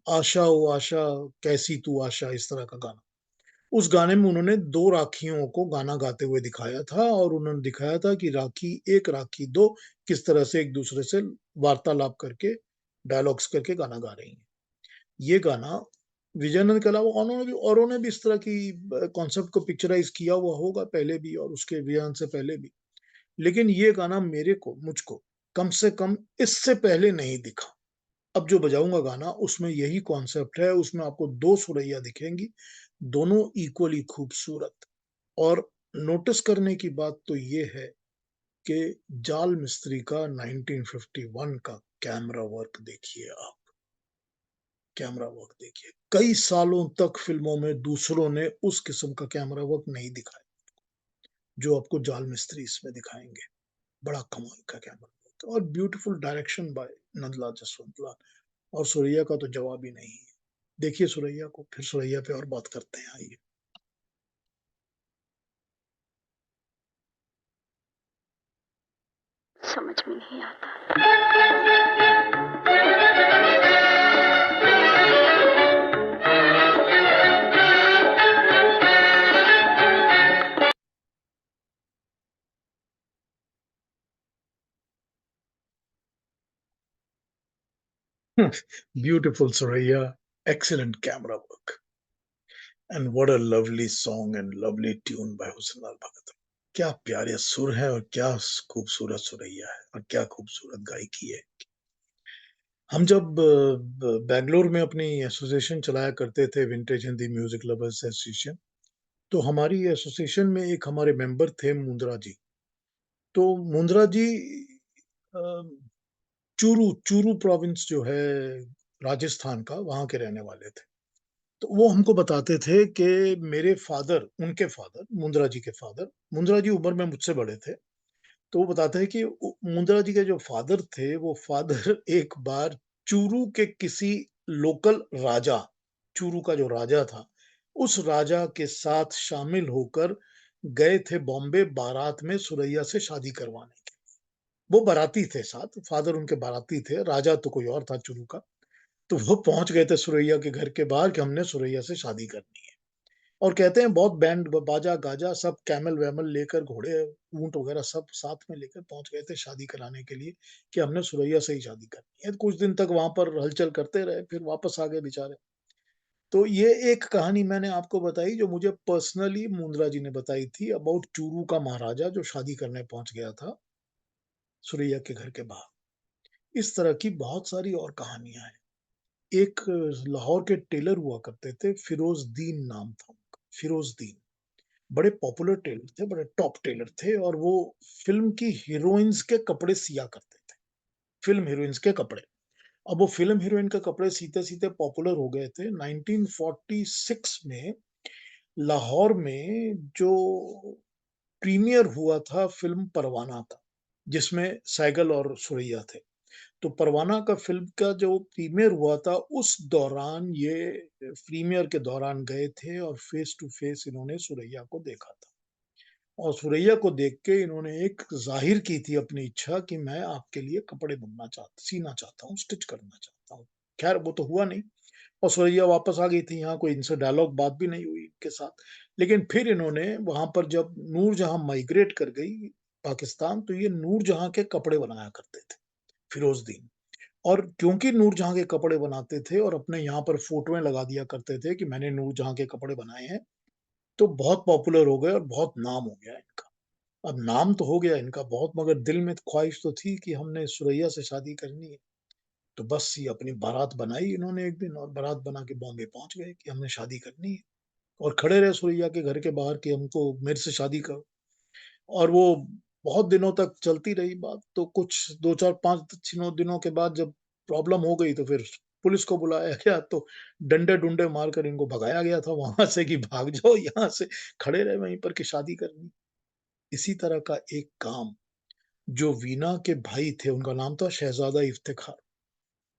आशा ओ आशा कैसी तू आशा इस तरह का गाना। उस गाने में उन्होंने 2 राखियों को गाना गाते हुए दिखाया था और उन्होंने दिखाया था कि राखी 1 राखी 2 किस तरह से एक-दूसरे से वार्तालाप करके, डायलॉग्स करके गाना गा रही हैं। ये गाना विजयानंद के अलावा औरों ने भी इस तरह की कॉन्सेप्ट को पिक्चराइज़ किया हुआ होगा पहले भी और उसके विजयानंद से पहले भी। लेकिन ये गाना मुझको कम से कम इससे पहले नहीं दिखा। अब जो बजाऊँगा गाना उसमें यही कॉन्सेप्ट है, उसमें आपको 2 सुरैया दिखेंगी, दोनों इक्वली खूबसूरत और नोटिस करने की बात तो ये है कि जाल मिस्त्री का 1951 का कैमरा वर्क देखिए आप, कैमरा वर्क देखिए। कई सालों तक फ़िल्मों में दूसरों ने उस किस्म का कैमरा वर्क नहीं दिखाया, जो आपको जाल मिस्त्री इसमें दिखाएँगे। बड़ा कमाल का कैमरा वर्क और ब्यूटीफुल डायरेक्शन बाय नंदलाल जसवंतलाल और सुरैया का तो जवाब ही नहीं है। देखिए सुरैया को, फिर सुरैया पे और बात करते हैं, आइए। समझ में नहीं आता। Beautiful Suraya, excellent camera work. And what a lovely song and lovely tune by Husn Lal Bhagat. क्या प्यारे सुर हैं और क्या खूबसूरत सुरैया है और क्या खूबसूरत गायकी है। हम जब बैंगलोर में अपनी एसोसिएशन चलाया करते थे vintage Hindi music lovers association, तो हमारी एसोसिएशन में एक हमारे मेंबर थे मुंद्रा जी। तो मुंद्रा जी अ, चूरू प्रोविंस जो है राजस्थान का, वहाँ के रहने वाले थे। तो वो हमको बताते थे कि उनके फादर, मुंद्रा जी के फादर, मुंद्रा जी उम्र में मुझसे बड़े थे। तो वो बताते हैं कि मुंद्रा जी के जो फादर थे, वो फादर एक बार चूरू के किसी लोकल राजा, चूरू का जो राजा था, उस राजा के साथ शामिल होकर गए थे बॉम्बे बारात में सुरैया से शादी करवाने के। वो बाराती थे साथ, फादर उनके बाराती थे, राजा तो कोई और था चूरू का। तो वो पहुँच गए थे सुरैया के घर के बाहर कि हमने सुरैया से शादी करनी है। और कहते हैं बहुत बैंड बाजा-गाजा सब कैमल-वैमल लेकर घोड़े, ऊँट वगैरह सब साथ में लेकर पहुँच गए थे शादी कराने के लिए कि हमने सुरैया से ही शादी करनी है। कुछ दिन तक वहाँ पर हलचल करते रहे, फिर वापस आ गए बेचारे। तो ये एक कहानी मैंने आपको बताई जो मुझे पर्सनली मुंद्रा जी ने बताई थी अबाउट चूरू का महाराजा जो शादी करने पहुँच गया था सुरैया के घर के बाहर। इस तरह की बहुत सारी और कहानियाँ हैं। एक लाहौर के टेलर हुआ करते थे, फिरोज़दीन नाम था उनका, फिरोज़दीन। बड़े पॉपुलर टेलर थे, बड़े टॉप टेलर थे और वो फ़िल्म की हीरोइन्स के कपड़े सिया करते थे, फ़िल्म हीरोइन्स के कपड़े। अब वो फिल्म हीरोइन के कपड़े सीते-सीते पॉपुलर हो गए थे। 1946 में लाहौर में जो प्रीमियर हुआ था फिल्म परवाना का, जिसमें सैगल और सुरैया थे। तो परवाना का फिल्म का जो प्रीमियर हुआ था, उस दौरान ये प्रीमियर के दौरान गए थे और फेस टू फेस इन्होंने सुरैया को देखा था। और सुरैया को देख के इन्होंने एक ज़ाहिर की थी अपनी इच्छा कि मैं आपके लिए कपड़े सीना चाहता हूँ, स्टिच करना चाहता हूँ। खैर वो तो हुआ नहीं और सुरैया वापस आ गई थी यहाँ, कोई इनसे डायलॉग बात भी नहीं हुई इनके साथ। लेकिन फिर इन्होंने वहाँ पर जब नूरजहाँ माइग्रेट कर गई पाकिस्तान, तो ये नूरजहाँ के कपड़े बनाया करते थे, फिरोज़दीन। और क्योंकि नूरजहाँ के कपड़े बनाते थे और अपने यहाँ पर फ़ोटोएँ लगा दिया करते थे कि मैंने नूरजहाँ के कपड़े बनाए हैं, तो बहुत पॉपुलर हो गए और बहुत नाम हो गया इनका। अब नाम तो हो गया इनका बहुत, मगर दिल में ख्वाहिश तो थी कि हमने सुरैया से शादी करनी है। तो बस ये अपनी बारात बनाई इन्होंने एक दिन और बारात बना के बॉम्बे पहुँच गए कि हमने शादी करनी है और खड़े रहे सुरैया के घर के बाहर कि हमको मेरे से शादी करो। और वो बहुत दिनों तक चलती रही बात, तो कुछ 2, 4, 5 दिनों दिनों के बाद जब प्रॉब्लम हो गई तो फिर पुलिस को बुलाया गया, तो डंडे-डुंडे मारकर इनको भगाया गया था वहाँ से कि भाग जाओ यहाँ से, खड़े रहे वहीं पर कि शादी करनी। इसी तरह का एक काम जो वीना के भाई थे, उनका नाम था शहज़ादा इफ्तिख़ार।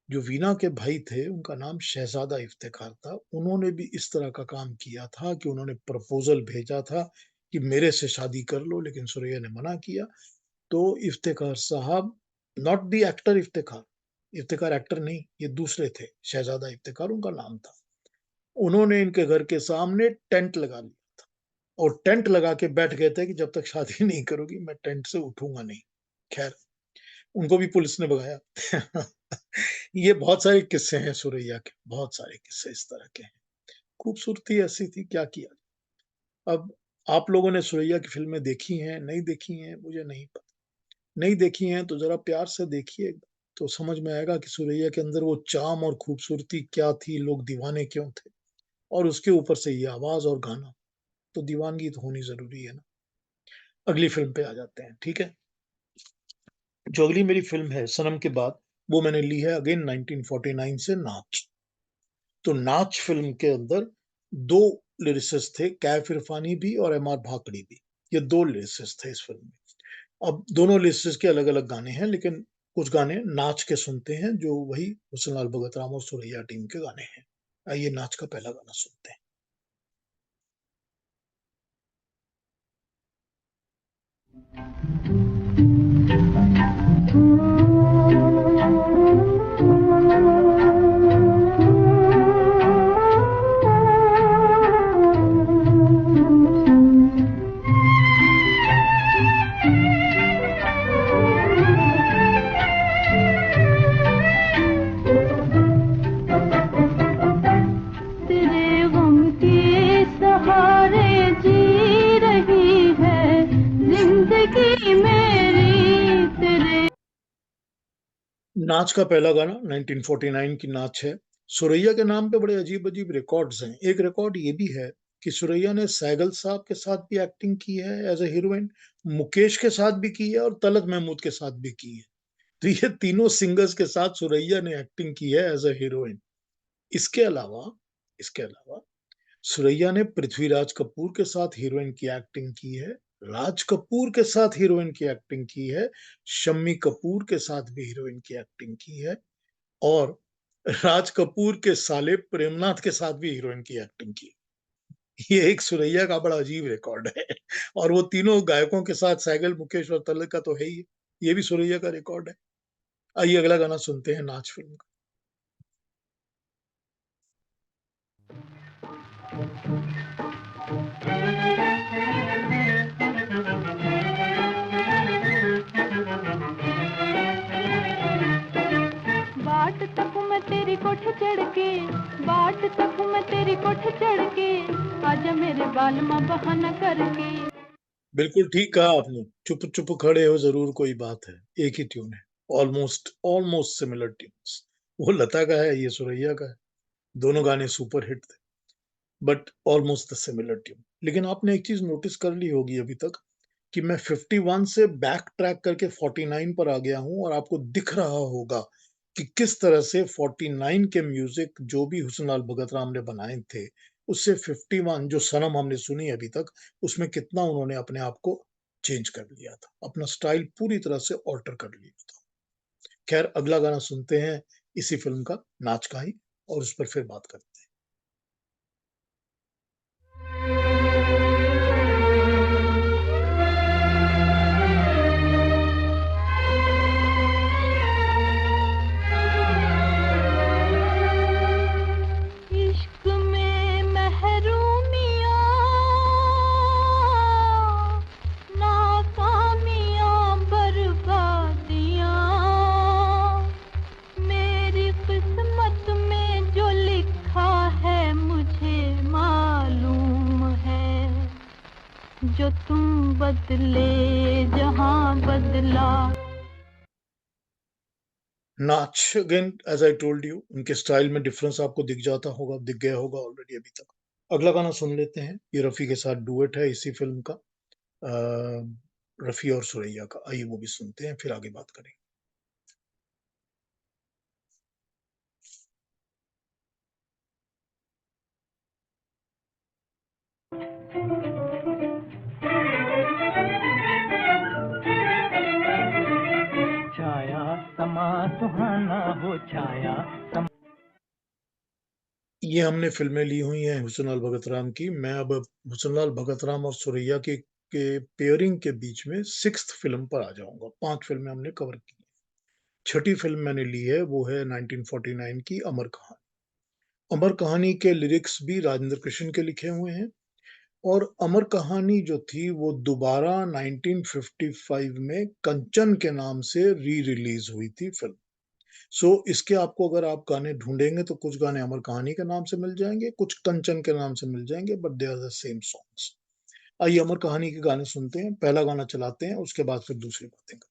जो वीना के भाई थे, उनका नाम शहज़ादा इफ्तिख़ार था। उन्होंने भी इस तरह का काम किया था कि उन्होंने प्रपोज़ल भेजा था कि मेरे से शादी कर लो, लेकिन सुरैया ने मना किया। तो इफ्तिख़ार साहब, नॉट द एक्टर इफ्तिख़ार, इफ्तिख़ार एक्टर नहीं, ये दूसरे थे, शहज़ादा इफ्तिख़ार उनका नाम था। उन्होंने इनके घर के सामने टेंट लगा लिया और टेंट लगा के बैठ गए थे कि जब तक शादी नहीं करोगी, मैं टेंट से उठूँगा नहीं। ख़ैर, उनको भी पुलिस ने भगाया। ये बहुत सारे किस्से हैं सुरैया के, बहुत सारे किस्से इस तरह के हैं। खूबसूरती ऐसी थी, क्या किया। अब आप लोगों ने सुरैया की फ़िल्में देखी हैं, नहीं देखी हैं, मुझे नहीं पता। नहीं देखी हैं तो ज़रा प्यार से देखिए, तो समझ में आएगा कि सुरैया के अंदर वो चार्म और खूबसूरती क्या थी, लोग दीवाने क्यों थे। और उसके ऊपर से ये आवाज़ और गाना, तो दीवानगी तो होनी ज़रूरी है ना। अगली फ़िल्म पे आ जाते हैं, ठीक है? जो अगली मेरी फ़िल्म है सनम के बाद, वो मैंने ली है अगेन 1949 से नाच। तो नाच फ़िल्म के अंदर 2 लिरिसिस्ट थे, कैफ इरफ़ानी भी और एम आर भाकड़ी भी। ये 2 लिरिसिस्ट थे इस फ़िल्म में। अब दोनों लिरिसिस्ट के अलग-अलग गाने हैं, लेकिन कुछ गाने नाच के सुनते हैं, जो वही हुस्न लाल भगत राम और सुरैया टीम के गाने हैं। आइए नाच का पहला गाना सुनते हैं। तेरे गम के सहारे जी रही है जिंदगी मेरी तेरे। नाच का पहला गाना 1949 की नाच है। सुरैया के नाम पे बड़े अजीब-अजीब रिकॉर्ड्स हैं। एक रिकॉर्ड ये भी है कि सुरैया ने सैगल साहब के साथ भी एक्टिंग की है एज़ अ हीरोइन, मुकेश के साथ भी की है और तलत महमूद के साथ भी की है। तो ये तीनों सिंगर्स के साथ सुरैया ने एक्टिंग की है एज़ अ हीरोइन। इसके अलावा इसके अलावा सुरैया ने पृथ्वीराज कपूर के साथ हीरोइन की एक्टिंग की है, राज कपूर के साथ हीरोइन की एक्टिंग की है, शम्मी कपूर के साथ भी हीरोइन की एक्टिंग की है और राज कपूर के साले प्रेमनाथ के साथ भी हीरोइन की एक्टिंग की। ये एक सुरैया का बड़ा अजीब रिकॉर्ड है और वो तीनों गायकों के साथ सैगल, मुकेश और तलत का तो है ही। ये भी सुरैया का रिकॉर्ड है। आइए अगला गाना सुनते हैं नाच फ़िल्म का। बाट तक मैं तेरी कोठ चढ़ के, बाट तक मैं तेरी कोठ चढ़ के, आजा मेरे बालमा बहाना करके। बिल्कुल ठीक कहा आपने। चुप चुप खड़े हो ज़रूर कोई बात है। एक ही ट्यून है। Almost almost similar tunes. वो लता का है, ये सुरैया का है। दोनों गाने सुपर हिट थे, but almost the similar tune. लेकिन आपने एक चीज़ नोटिस कर ली होगी अभी तक कि मैं 51 से बैक ट्रैक करके 49 पर आ गया हूँ और आपको दिख रहा होगा कि किस तरह से 49 के म्यूजिक जो भी हुस्न-लाल भगत राम ने बनाए थे, उससे 51 जो सनम हमने सुनी अभी तक, उसमें कितना उन्होंने अपने आप को चेंज कर लिया था, अपना स्टाइल पूरी तरह से ऑल्टर कर लिया था। खैर अगला गाना सुनते हैं इसी फिल्म का, नाच का ही, और उस पर फिर बात करते हैं। इश्क में महरूमियाँ, नाकामियाँ, बर्बादियाँ, मेरी किस्मत में जो लिखा है मुझे मालूम है, जो तुम बदले जहाँ बदला। नाच again as I told you, उनके स्टाइल में डिफरेंस आपको दिख जाता होगा, दिख गया होगा ऑलरेडी अभी तक। अगला गाना सुन लेते हैं, ये रफी के साथ डुएट है इसी फिल्म का, रफी और सुरैया का। आइए वो भी सुनते हैं, फिर आगे बात करेंगे। छाया समा सुहाना हो छाया समा। ये हमने फिल्में ली हुई हैं हुस्न-लाल भगत राम की। मैं अब हुस्न-लाल भगत राम और सुरैया के पेयरिंग के बीच में 6th फिल्म पर आ जाऊंगा। 5 फिल्में हमने कवर की। छठी फिल्म मैंने ली है, वो है 1949 की अमर कहानी। अमर कहानी के लिरिक्स भी राजेंद्र कृष्ण के लिखे हुए हैं, और अमर कहानी जो थी वो दोबारा 1955 में कंचन के नाम से री रिलीज हुई थी फिल्म। इसके आपको अगर आप गाने ढूंढेंगे तो कुछ गाने अमर कहानी के नाम से मिल जाएंगे, कुछ कंचन के नाम से मिल जाएंगे, but they are the same songs. आइए अमर कहानी के गाने सुनते हैं, पहला गाना चलाते हैं, उसके बाद फिर दूसरी बातें करें।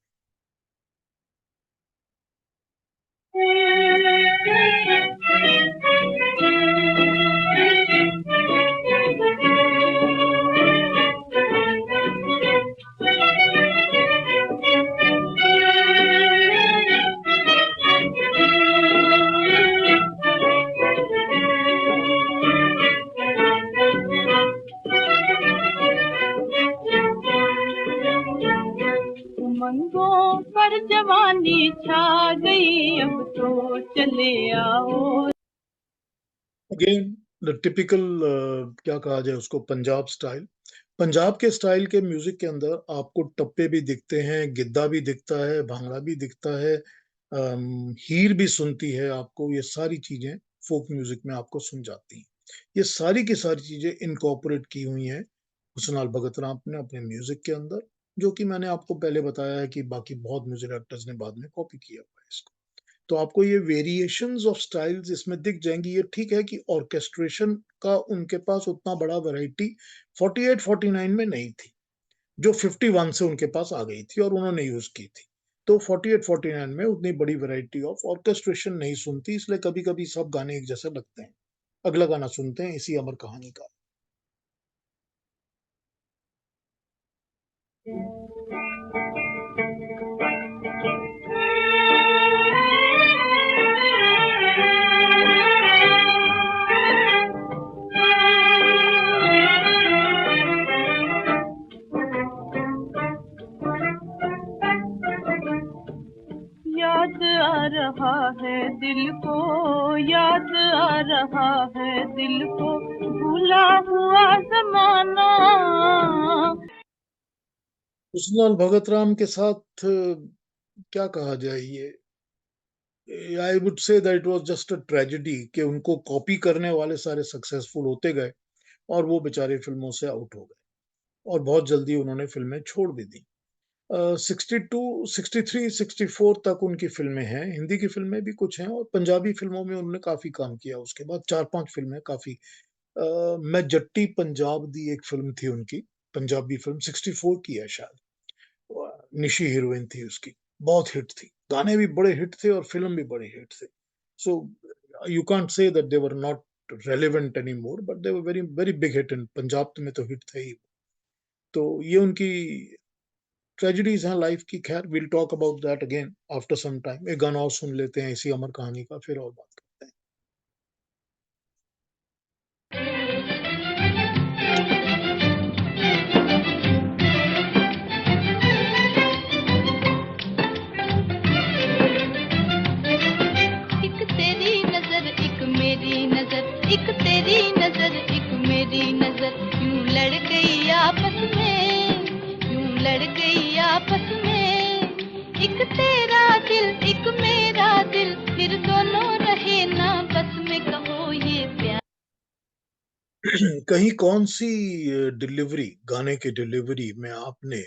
उमंगों पर जवानी छा गई, अब तो चले आओ। अगेन द टिपिकल क्या कहा जाए उसको, पंजाब स्टाइल। पंजाब के स्टाइल के म्यूजिक के अंदर आपको टप्पे भी दिखते हैं, गिद्दा भी दिखता है, भांगड़ा भी दिखता है, हीर भी सुनती है आपको। ये सारी चीजें फोक म्यूजिक में आपको सुन जाती हैं। ये सारी की सारी चीजें इनकॉर्पोरेट की हुई हैं हुस्न-लाल भगत राम ने अपने म्यूजिक के अंदर, जो कि मैंने आपको पहले बताया है कि बाकी बहुत म्यूजिक एक्टर्स ने बाद में कॉपी किया हुआ है इसको। तो आपको ये वेरिएशंस ऑफ स्टाइल्स इसमें दिख जाएंगी। ये ठीक है कि ऑर्केस्ट्रेशन का उनके पास उतना बड़ा वैरायटी 48-49 में नहीं थी, जो 51 से उनके पास आ गई थी और उन्होंने यूज की थी। तो 48-49 में उतनी बड़ी वैरायटी ऑफ ऑर्केस्ट्रेशन नहीं सुनती, इसलिए कभी कभी सब गाने एक जैसे लगते हैं। अगला गाना सुनते हैं इसी अमर कहानी का। याद आ रहा है दिल को, याद आ रहा है दिल को, भूला हुआ जमाना। हुस्न-लाल भगत राम के साथ क्या कहा जाए, ये I would say that it was just a tragedy कि उनको कॉपी करने वाले सारे सक्सेसफुल होते गए और वो बेचारे फिल्मों से आउट हो गए, और बहुत जल्दी उन्होंने फिल्में छोड़ भी दी। 62, 63, 64 तक उनकी फिल्में हैं, हिंदी की फिल्में भी कुछ हैं, और पंजाबी फिल्मों में उन्होंने काफी काम किया। उसके बाद 4-5 फिल्में काफी, मैं जट्टी पंजाब दी एक फिल्म थी उनकी, पंजाबी फिल्म 64 की है शायद, निशी हीरोइन थी उसकी, बहुत हिट थी, गाने भी बड़े हिट थे और फिल्म भी बड़े हिट थे। So you can't say that they were not relevant any more, but they were very very big hit in Punjab में, तो हिट थे ही। तो ये उनकी ट्रेजेडीज हैं लाइफ की। खैर, will talk about that again after some time. एक गाना और सुन लेते हैं इसी अमर कहानी का, फिर और बात करते हैं। एक तेरी नजर एक मेरी नजर, एक तेरी नजर एक मेरी नजर, यूं लड़ गई आपस में, यूं लड़ गई आपस में। एक तेरा दिल एक मेरा दिल, फिर दोनों रहे ना बस में, कहो ये प्यार। कहीं कौन सी डिलीवरी, गाने की डिलीवरी में आपने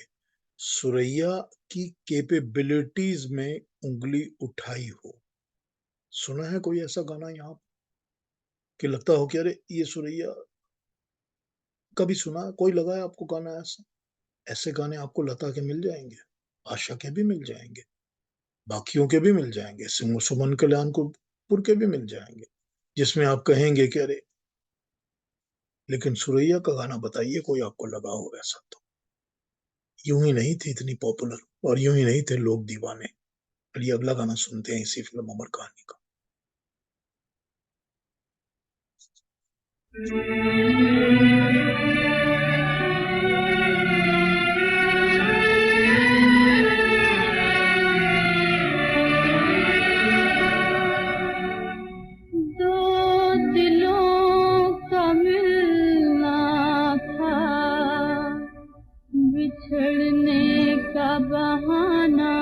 सुरैया की कैपेबिलिटीज में उंगली उठाई हो? सुना है कोई ऐसा गाना यहाँ कि लगता हो कि अरे ये सुरैया? कभी सुना है? कोई लगा है आपको गाना ऐसा? ऐसे गाने आपको लता के मिल जाएंगे, आशा के भी मिल जाएंगे, बाकियों के भी मिल जाएंगे, सुमन कल्याणपुर के भी मिल जाएंगे, जिसमें आप कहेंगे कि अरे। लेकिन सुरैया का गाना बताइए कोई आपको लगा हो ऐसा तो। यूं ही नहीं थी इतनी पॉपुलर, और यूं ही नहीं थे लोग दीवाने। चलिए अगला गाना सुनते हैं इसी फिल्म अमर कहानी का। दो दिलों का मिलना था, बिछड़ने का बहाना।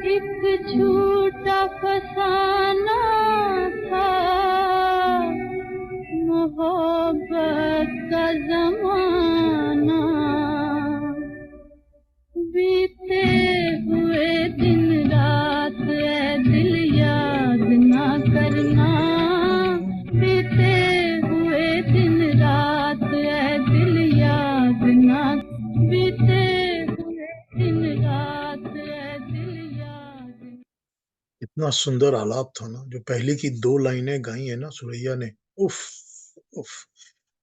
एक झूठा फसाना था, मोहब्बत का जमाना। बीते हुए दिन रात ऐ दिल याद ना करना, बीते हुए दिन रात ऐ दिल याद ना, बीते हुए दिन रात ऐ दिल याद। इतना सुंदर आलाप था ना, जो पहले की दो लाइनें गाई है ना सुरैया ने। उफ, उफ।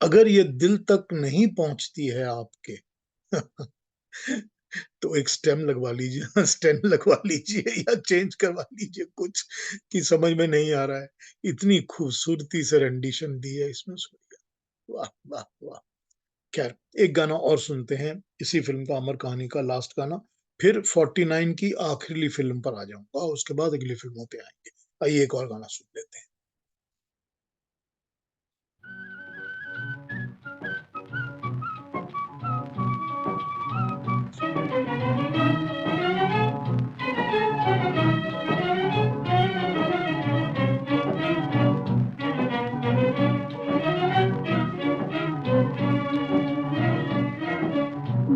अगर ये दिल तक नहीं पहुंचती है आपके तो एक स्टेम लगवा लीजिए, स्टेम लगवा लीजिए या चेंज करवा लीजिए कुछ, कि समझ में नहीं आ रहा है। इतनी खूबसूरती से रेंडिशन दी है इसमें सुरैया। वाह वाह वाह। खैर, एक गाना और सुनते हैं इसी फिल्म का, अमर कहानी का लास्ट गाना। फिर 49 की आखिरी फिल्म पर आ जाऊंगा, उसके बाद अगली फिल्मों पे आएंगे। आइए एक और गाना सुन लेते हैं।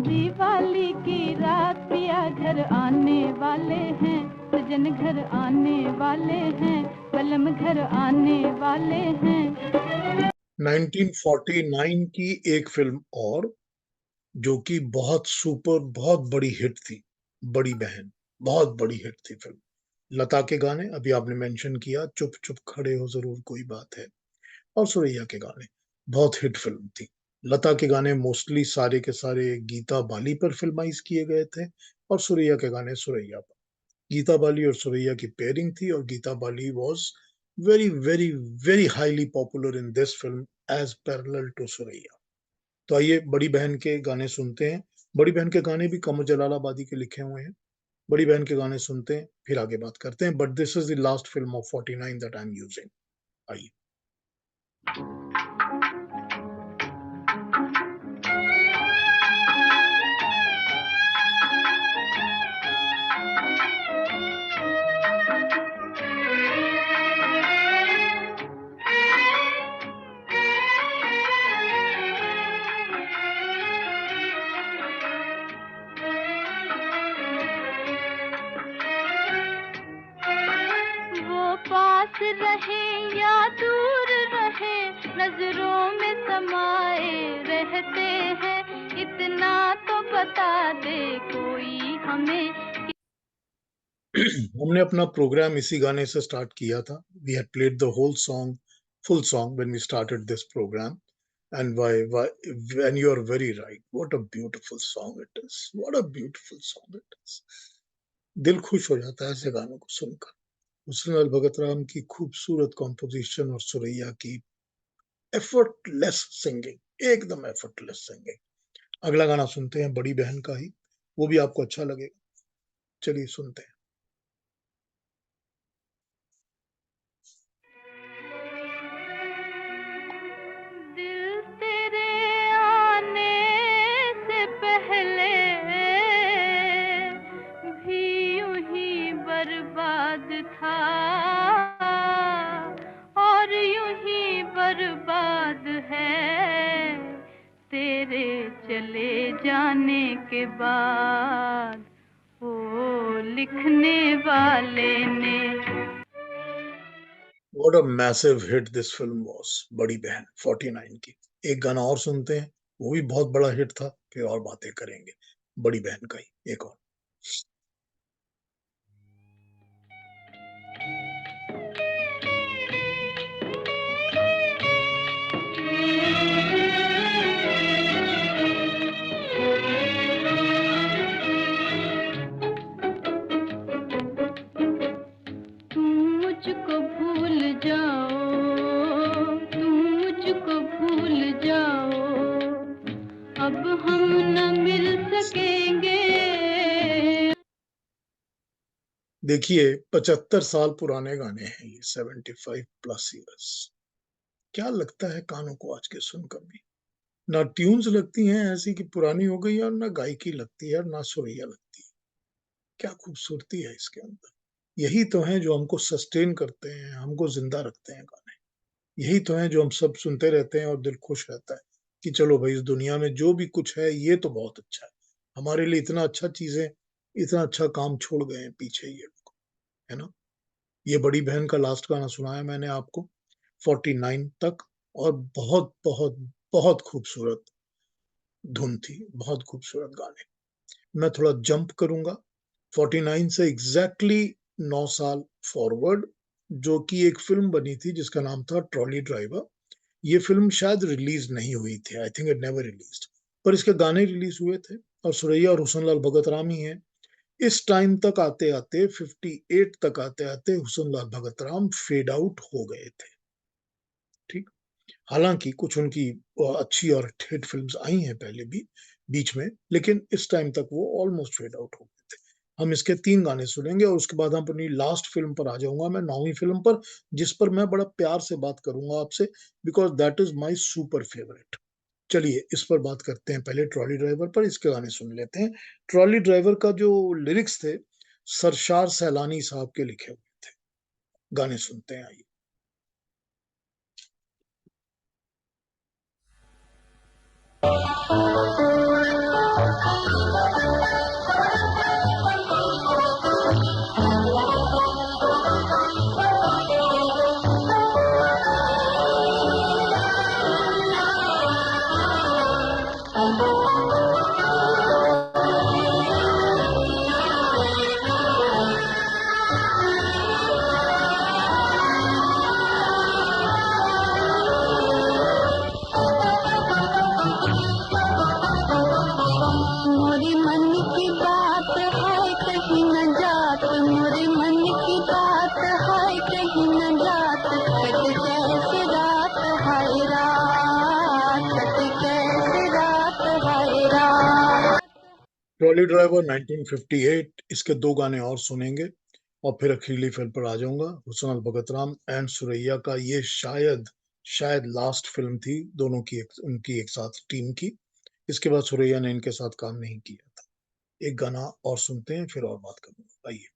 दिवाली की रात पिया घर आने वाले हैं, सजन घर आने वाले हैं, कलम घर आने वाले हैं। 1949 की एक फिल्म और, जो कि बहुत सुपर, बहुत बड़ी हिट थी, बड़ी बहन। बहुत बड़ी हिट थी फिल्म। लता के गाने अभी आपने मेंशन किया, चुप चुप खड़े हो जरूर कोई बात है, और सुरैया के गाने। बहुत हिट फिल्म थी। लता के गाने मोस्टली सारे के सारे गीता बाली पर फिल्माइज किए गए थे, और सुरैया के गाने सुरैया पर। गीता बाली और सुरैया की पेयरिंग थी, और Geeta Bali was very very very highly popular in this film as parallel to Suraiya. तो आइए बड़ी बहन के गाने सुनते हैं। बड़ी बहन के गाने भी कमर जलालाबादी के लिखे हुए हैं। बड़ी बहन के गाने सुनते हैं, फिर आगे बात करते हैं। But this is the last film of 49 that I am using. आइए। वो पास रहे या दूर रहे, नजरों में समाए रहते हैं, इतना तो बता दे कोई हमें। हमने अपना प्रोग्राम इसी गाने से स्टार्ट किया था। We had played the whole song, full song, when we started this programme. and why, and you are very right. What a beautiful song it is. What a beautiful song it is. दिल खुश हो जाता है ऐसे गानों को सुनकर। हुस्न लाल भगत राम की खूबसूरत कॉम्पोजिशन और सुरैया की एफर्टलेस सिंगिंग, एकदम एफर्टलेस सिंगिंग। अगला गाना सुनते हैं बड़ी बहन का ही, वो भी आपको अच्छा लगेगा। चलिए सुनते हैं। दिल तेरे आने से पहले भी यूं ही बर्बाद था और यूं ही बर्बाद है तेरे चले जाने के बाद ओ लिखने वाले ने। What a massive hit this film was, बड़ी बहन 49 की। एक गाना और सुनते हैं, वो भी बहुत बड़ा हिट था, फिर और बातें करेंगे बड़ी बहन का ही एक और। तुम मुझको भूल जाओ, तुम मुझको भूल जाओ, अब हम न मिल सकेंगे। देखिए 75 साल पुराने गाने हैं ये, 75 प्लस ईयर्स। क्या लगता है कानों को आज के सुनकर भी? ना ट्यून्स लगती हैं ऐसी कि पुरानी हो गई और ना गायकी लगती है और ना सुरैया लगती है। क्या खूबसूरती है इसके अंदर। यही तो है जो हमको सस्टेन करते हैं, हमको जिंदा रखते हैं गाने। यही तो है जो हम सब सुनते रहते हैं और दिल खुश रहता है कि चलो भाई इस दुनिया में जो भी कुछ है ये तो बहुत अच्छा है। हमारे लिए इतना अच्छा चीजें, इतना अच्छा काम छोड़ गए हैं पीछे ये लोग, है ना? ये बड़ी बहन का लास्ट गाना सुनाया मैंने आपको 49 तक, और बहुत बहुत बहुत खूबसूरत धुन थी, बहुत खूबसूरत गाने। मैं थोड़ा जंप करूंगा 49 से एग्जैक्टली 9 साल फॉरवर्ड, जो कि एक फिल्म बनी थी जिसका नाम था ट्रॉली ड्राइवर। ये फिल्म शायद रिलीज नहीं हुई थी, I think it never released, पर इसके गाने रिलीज हुए थे और सुरैया और हुसन लाल भगत राम ही हैं। इस टाइम तक आते आते 58 तक आते आते हुसन लाल भगत राम फेड आउट हो गए थे। ठीक, हालांकि कुछ उनकी अच्छी और हिट फिल्म्स आई हैं पहले भी बीच में, लेकिन इस टाइम तक वो ऑलमोस्ट फेड आउट हो गए थे। हम इसके 3 गाने सुनेंगे और उसके बाद हम अपनी लास्ट फिल्म पर आ जाऊंगा मैं, 9वीं फिल्म पर, जिस पर मैं बड़ा प्यार से बात करूंगा आपसे, because that is my super favourite. चलिए इस पर बात करते हैं, पहले ट्रॉली ड्राइवर पर इसके गाने सुन लेते हैं। ट्रॉली ड्राइवर का जो लिरिक्स थे सरशार सैलानी साहब के लिखे हुए थे। गाने सुनते हैं, आइए। मोरे मन की बात है कहीं न जात, मोरे मन की बात है कहीं न जात, कट कैसे रात हाय रात, कट कैसे रात हाय रात। ट्रॉली ड्राइवर 1958, इसके 2 गाने और सुनेंगे और फिर अखीली फिल्म पर आ जाऊंगा। हुसन लाल भगत राम एंड सुरैया का ये शायद शायद लास्ट फिल्म थी दोनों की, उनकी एक साथ टीम की। इसके बाद सुरैया ने इनके साथ काम नहीं किया था। एक गाना और सुनते हैं फिर और बात करूंगा, आइए।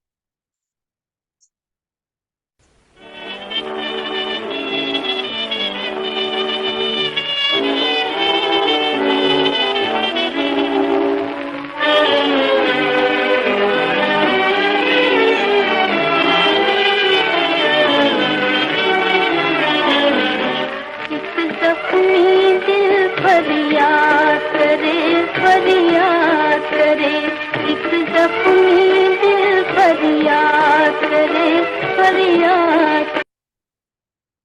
इस जख्मी दिल फरियाद करे, फरियाद करे, इस जख्मी दिल फरियाद करे, फरियाद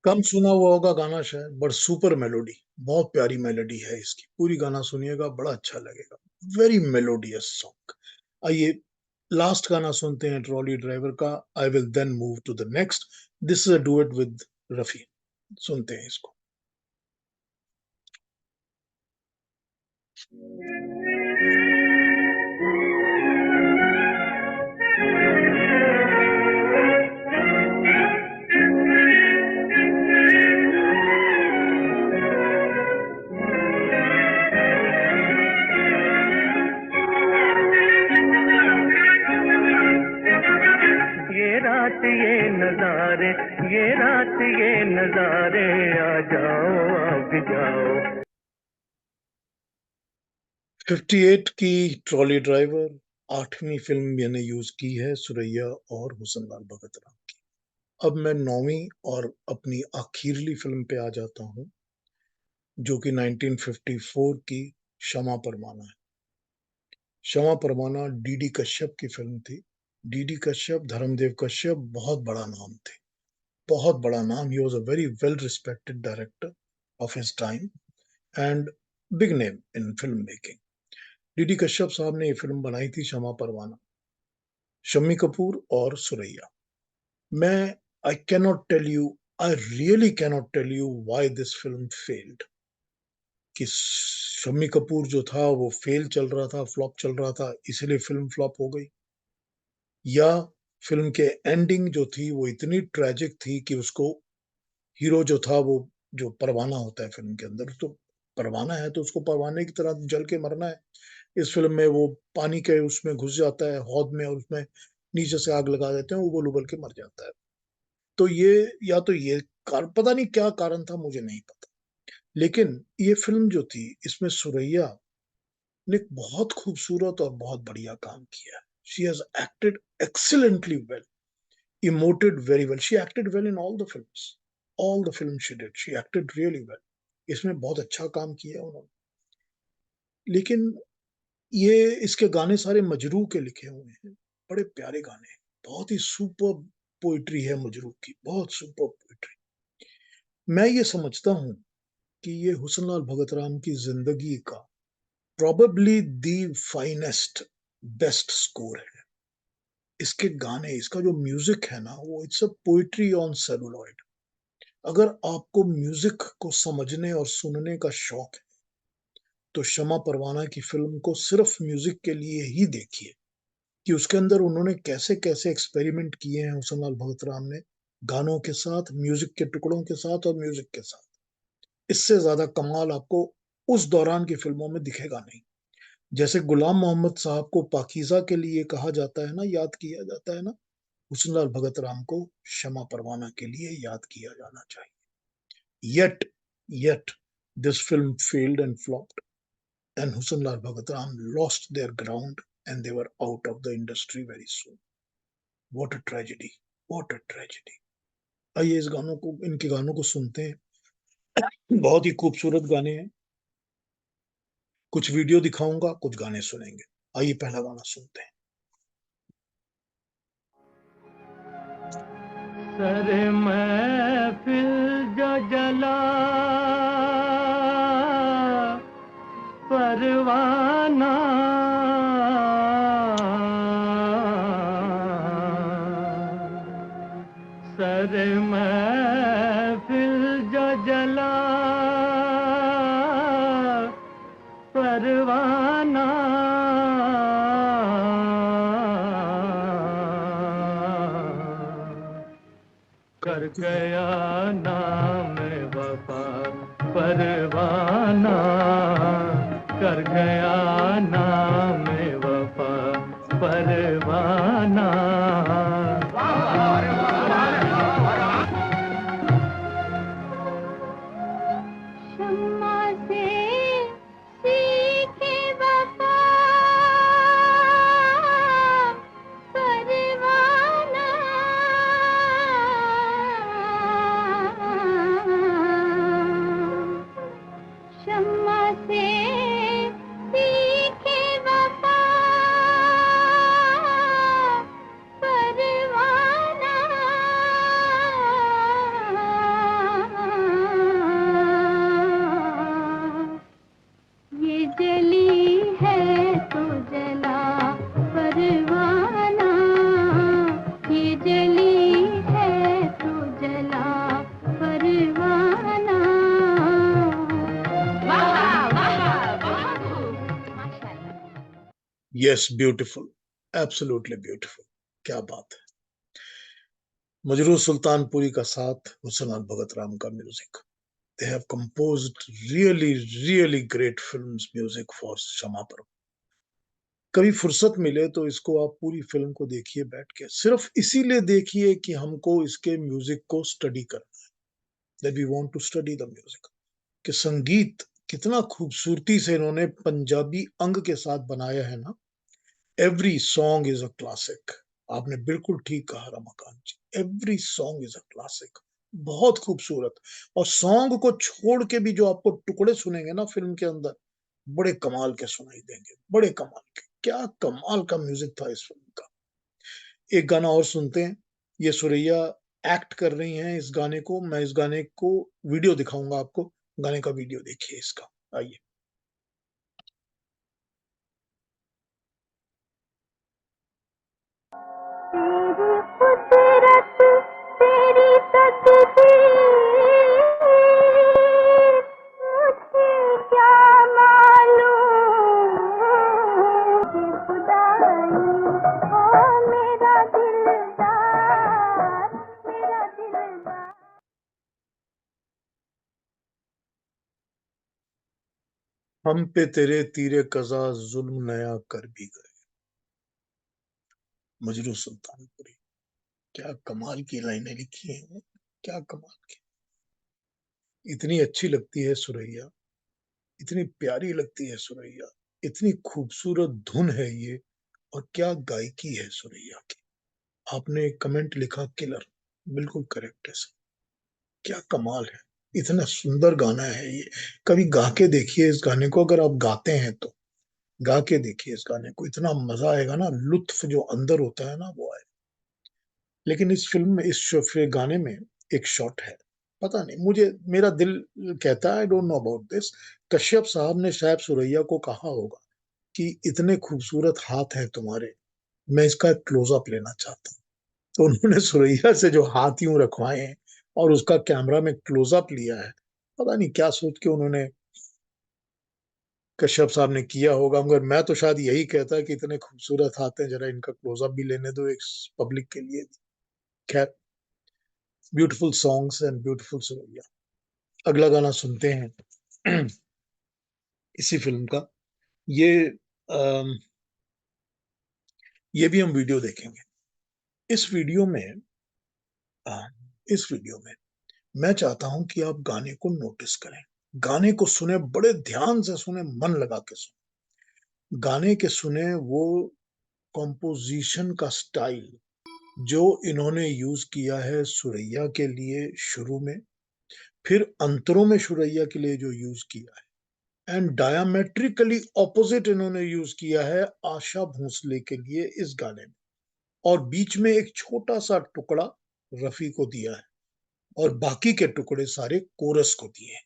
कम सुना हुआ होगा गाना शायद, बट सुपर मेलोडी, बहुत प्यारी मेलोडी है इसकी। पूरी गाना सुनिएगा, बड़ा अच्छा लगेगा। Very melodious song. आइए लास्ट गाना सुनते हैं ट्रॉली ड्राइवर का। I will then move to the next. This is a duet with Rafi. सुनते हैं इसको। ये रात ये नजारे, ये रात ये नजारे, आ जाओ आ भी जाओ। 58 की ट्रॉली ड्राइवर 8वीं फिल्म मैंने यूज की है सुरैया और हुसनलाल भगत राम की। अब मैं 9वीं और अपनी आखिरली फिल्म पे आ जाता हूँ, जो कि 1954 की क्षमा परवाना है। क्षमा परवाना डीडी कश्यप की फिल्म थी। डीडी कश्यप, धर्मदेव कश्यप बहुत बड़ा नाम थे, बहुत बड़ा नाम। He was a very well respected director of his time and big name in film making. DD Kashyap साहब ने ये फिल्म बनाई थी क्षमा परवाना, शम्मी कपूर और सुरैया। मैं I can not tell you, I really can not tell you why this film failed. कि शम्मी कपूर जो था वो फेल चल रहा था, फ्लॉप चल रहा था, इसलिए फिल्म फ्लॉप हो गई, या फिल्म के एंडिंग जो थी वो इतनी ट्रेजिक थी कि उसको हीरो जो था वो, जो परवाना होता है फिल्म के अंदर, तो परवाना है तो उसको परवाने की तरह जल के मरना है। इस फिल्म में वो पानी के उसमें घुस जाता है हौद में, और उसमें नीचे से आग लगा देते हैं, उबल उबल के मर जाता है। तो ये, या तो ये पता नहीं क्या कारण था, मुझे नहीं पता। लेकिन ये फिल्म जो थी, इसमें सुरैया ने बहुत खूबसूरत और बहुत बढ़िया काम किया है। She has acted excellently well, emoted very well. She acted well in all the films. All the films she did, she acted really well. इसमें बहुत अच्छा काम किया उन्होंने। लेकिन ये इसके गाने सारे मजरू के लिखे हुए हैं, बड़े प्यारे गाने हैं। बहुत ही सुपर पोइट्री है मजरू की, बहुत सुपर पोइट्री। मैं ये समझता हूँ कि ये हुसनलाल भगत राम की जिंदगी का प्रोबेबली दी फाइनेस्ट बेस्ट स्कोर है। इसके गाने, इसका जो म्यूजिक है ना, वो it's a poetry on celluloid. अगर आपको म्यूजिक को समझने और सुनने का शौक है, तो क्षमा परवाना की फिल्म को सिर्फ म्यूजिक के लिए ही देखिए, कि उसके अंदर उन्होंने कैसे कैसे एक्सपेरिमेंट किए हैं हुसनलाल भगत राम ने, गानों के साथ, म्यूजिक के टुकड़ों के साथ और म्यूजिक के साथ। इससे ज्यादा कमाल आपको उस दौरान की फिल्मों में दिखेगा नहीं। जैसे गुलाम मोहम्मद साहब को पाकीज़ा के लिए कहा जाता है ना, याद किया जाता है ना, हुसनलाल भगत राम को क्षमा परवाना के लिए याद किया जाना चाहिए। Yet this film failed and flopped, and Husanlal Bhagat Ram lost their ground, and they were out of the industry very soon. What a tragedy! What a tragedy! आइए इस गानों को, इनके गानों को सुनते हैं। बहुत ही खूबसूरत गाने हैं। कुछ वीडियो दिखाऊंगा, कुछ गाने सुनेंगे। आइए पहला गाना सुनते हैं। सर महफिल जो जला, परवाना सर महफिल जो जला, परवाना कर गया नाम वफा, परवाना कर गया नाम वफा, परवाना। शम्मा से सीखे वफा, परवाना यस, ब्यूटीफुल, एब्सोल्युटली ब्यूटीफुल, क्या बात है। मजरूह सुल्तानपुरी का साथ हुसैन भगत राम का music. They have composed really, really great films music for क्षमा पर। कभी फुर्सत मिले तो इसको आप पूरी फिल्म को देखिए बैठ के, सिर्फ इसीलिए देखिए कि हमको इसके म्यूजिक को स्टडी करना है, that we want to study the music, कि संगीत कितना खूबसूरती से इन्होंने पंजाबी अंग के साथ बनाया है ना। Every song is a classic. आपने बिल्कुल ठीक कहा Ramakant ji, every song is a classic, बहुत खूबसूरत। और सॉन्ग को छोड़ के भी जो आपको टुकड़े सुनेंगे ना फिल्म के अंदर, बड़े कमाल के सुनाई देंगे, बड़े कमाल के। क्या कमाल का म्यूजिक था इस फिल्म का। एक गाना और सुनते हैं, ये सुरैया एक्ट कर रही हैं इस गाने को। मैं इस गाने को वीडियो दिखाऊंगा आपको, गाने का वीडियो देखिए इसका, आइए। तेरी कुदरत तेरी तकदीर मुझे क्या मालूम ये खुदाई ओ मेरा दिलदार मेरा दिलदार। हम पे तेरे तीरे कजा जुल्म नया कर भी गए। मजरू सुल्तानपुरी, क्या कमाल की लाइनें लिखी हैं, क्या कमाल की। इतनी अच्छी लगती है सुरैया, इतनी प्यारी लगती है सुरैया, इतनी खूबसूरत धुन है ये, और क्या गायकी है सुरैया की। आपने एक कमेंट लिखा किलर, बिल्कुल करेक्ट है सर, क्या कमाल है। इतना सुंदर गाना है ये, कभी गा के देखिए इस गाने को, अगर आप गाते हैं तो गा के देखिए इस गाने को, इतना मजा आएगा ना, लुत्फ जो अंदर होता है ना वो आए। लेकिन इस फिल्म में, इस गाने में एक शॉट है, पता नहीं मुझे, मेरा दिल कहता है, I don't know about this, Kashyap साहब ने शायद सुरैया को कहा होगा कि इतने खूबसूरत हाथ हैं तुम्हारे, मैं इसका क्लोजअप लेना चाहता हूँ। तो उन्होंने सुरैया से जो हाथ यूं रखवाए हैं और उसका कैमरा में क्लोजअप लिया है, पता नहीं क्या सोच के उन्होंने, कश्यप साहब ने किया होगा। मगर मैं तो शायद यही कहता कि इतने खूबसूरत हाथ हैं, जरा इनका क्लोजअप भी लेने दो एक पब्लिक के लिए। खैर, beautiful songs and beautiful Suraiya. अगला गाना सुनते हैं इसी फिल्म का। ये अम, ये भी हम वीडियो देखेंगे। इस वीडियो में अ, इस वीडियो में मैं चाहता हूं कि आप गाने को नोटिस करें, गाने को सुने, बड़े ध्यान से सुने, मन लगा के सुने, गाने के सुने वो कॉम्पोजिशन का स्टाइल जो इन्होंने यूज किया है सुरैया के लिए शुरू में, फिर अंतरों में सुरैया के लिए जो यूज किया है, एंड डायमेट्रिकली ऑपोजिट इन्होंने यूज किया है आशा भोसले के लिए इस गाने में। और बीच में एक छोटा सा टुकड़ा रफी को दिया है, और बाकी के टुकड़े सारे कोरस को दिए हैं।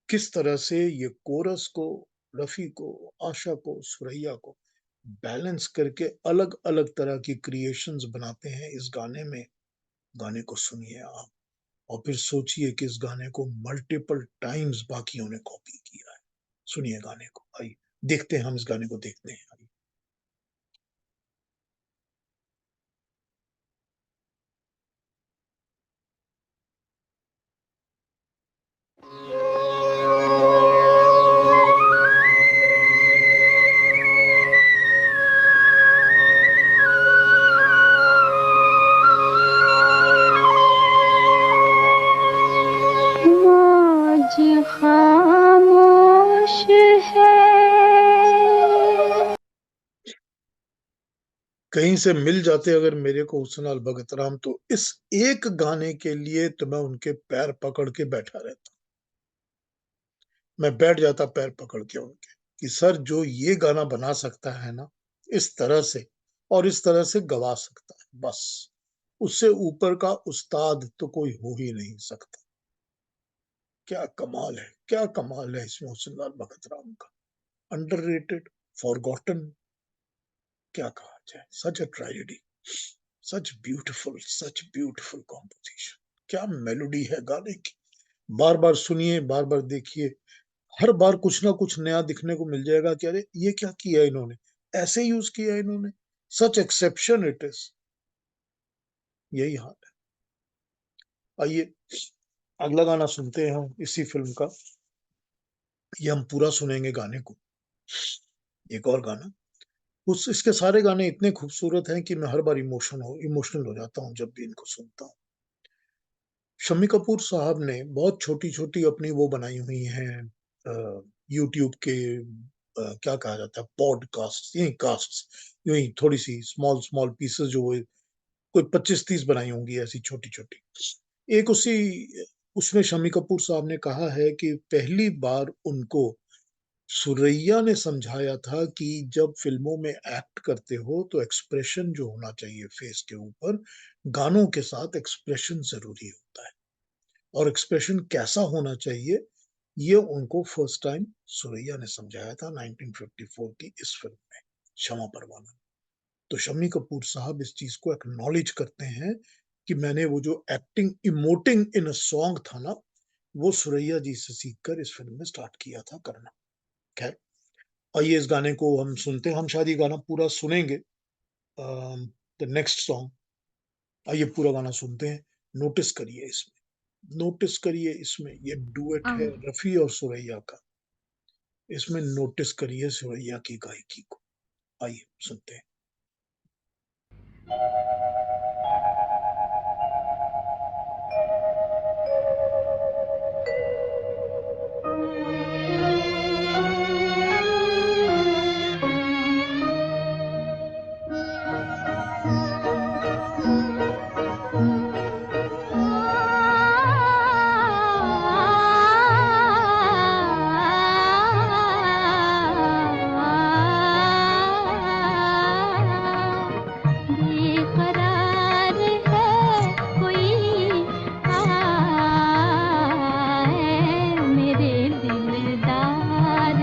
किस तरह से ये कोरस को, रफी को, आशा को, सुरैया को बैलेंस करके अलग अलग तरह की क्रिएशंस बनाते हैं इस गाने में। गाने को सुनिए आप, और फिर सोचिए कि इस गाने को मल्टीपल टाइम्स बाकियों ने कॉपी किया है। सुनिए गाने को, आइए देखते हैं, हम इस गाने को देखते हैं, आइए। मौज खामोश है। कहीं से मिल जाते अगर मेरे को हुस्न भगत राम, तो इस एक गाने के लिए तो मैं उनके पैर पकड़ के बैठा रहता, मैं बैठ जाता पैर पकड़ के उनके, कि सर जो ये गाना बना सकता है ना इस तरह से, और इस तरह से गवा सकता है, बस उससे ऊपर का उस्ताद तो कोई हो ही नहीं सकता। क्या कमाल है, क्या कमाल है इसमें हुस्न भगत राम का। अंडररेटेड, फॉरगॉटन, क्या कहा जाए, such a tragedy, such beautiful composition. क्या मेलोडी है गाने की, बार बार सुनिए, बार बार देखिए, हर बार कुछ ना कुछ नया दिखने को मिल जाएगा कि अरे ये क्या किया इन्होंने, ऐसे यूज किया इन्होंने, सच एक्सेप्शन इट इज। यही हाल है। आइए अगला गाना सुनते हैं हम इसी फिल्म का। ये हम पूरा सुनेंगे गाने को। एक और गाना, उस इसके सारे गाने इतने खूबसूरत हैं कि मैं हर बार इमोशनल हो जाता हूँ जब भी इनको सुनता हूँ। शम्मी कपूर साहब ने बहुत छोटी छोटी अपनी वो बनाई हुई हैं यूट्यूब के क्या कहा जाता है, पॉडकास्ट, यही कास्ट, यही थोड़ी सी स्मॉल स्मॉल पीसेस जो वो कोई 25-30 बनाई होंगी ऐसी छोटी छोटी। एक उसमें शम्मी कपूर साहब ने कहा है कि पहली बार उनको सुरैया ने समझाया था कि जब फिल्मों में एक्ट करते हो तो एक्सप्रेशन जो होना चाहिए फेस के ऊपर, गानों के साथ एक्सप्रेशन जरूरी होता है। और एक्सप्रेशन कैसा होना चाहिए, ये उनको फर्स्ट टाइम सुरैया ने समझाया था 1954 की इस फिल्म में, क्षमा परवाना। तो शम्मी कपूर साहब इस चीज को एक्नॉलेज करते हैं कि मैंने वो जो acting emoting in a song था ना, वो सुरैया जी से सीखकर इस फिल्म में स्टार्ट किया था करना। खैर, आइए इस गाने को हम सुनते हैं। हम शायद ये गाना पूरा सुनेंगे द नेक्स्ट सॉन्ग। आइए पूरा गाना सुनते हैं। नोटिस करिए इसमें, नोटिस करिए इसमें, ये डुएट है रफी और सुरैया का। इसमें नोटिस करिए सुरैया की गायकी को। आइए सुनते हैं। बेकरार है कोई मेरे दिलदार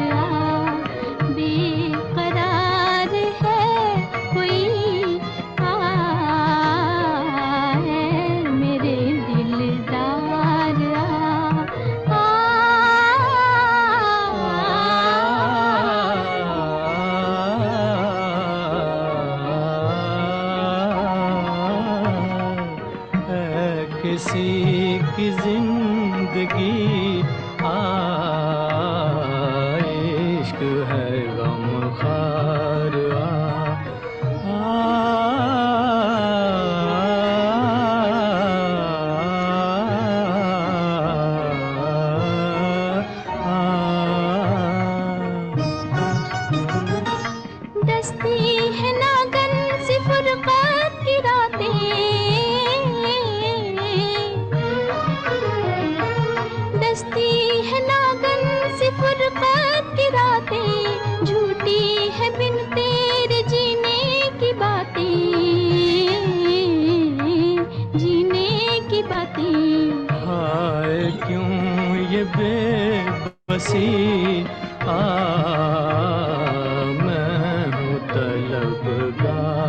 बेकरार है कोई मेरे दिलदार किसी की जिंदगी इश्क है गमखार दस्ती है नागन सी फुरकत की दस्ती है नागन सी फुरकत की रातें, झूठी है बिन तेरे जीने की बातें, जीने की बातें। हाय क्यों ये बेबसी मैं हूँ तलबगार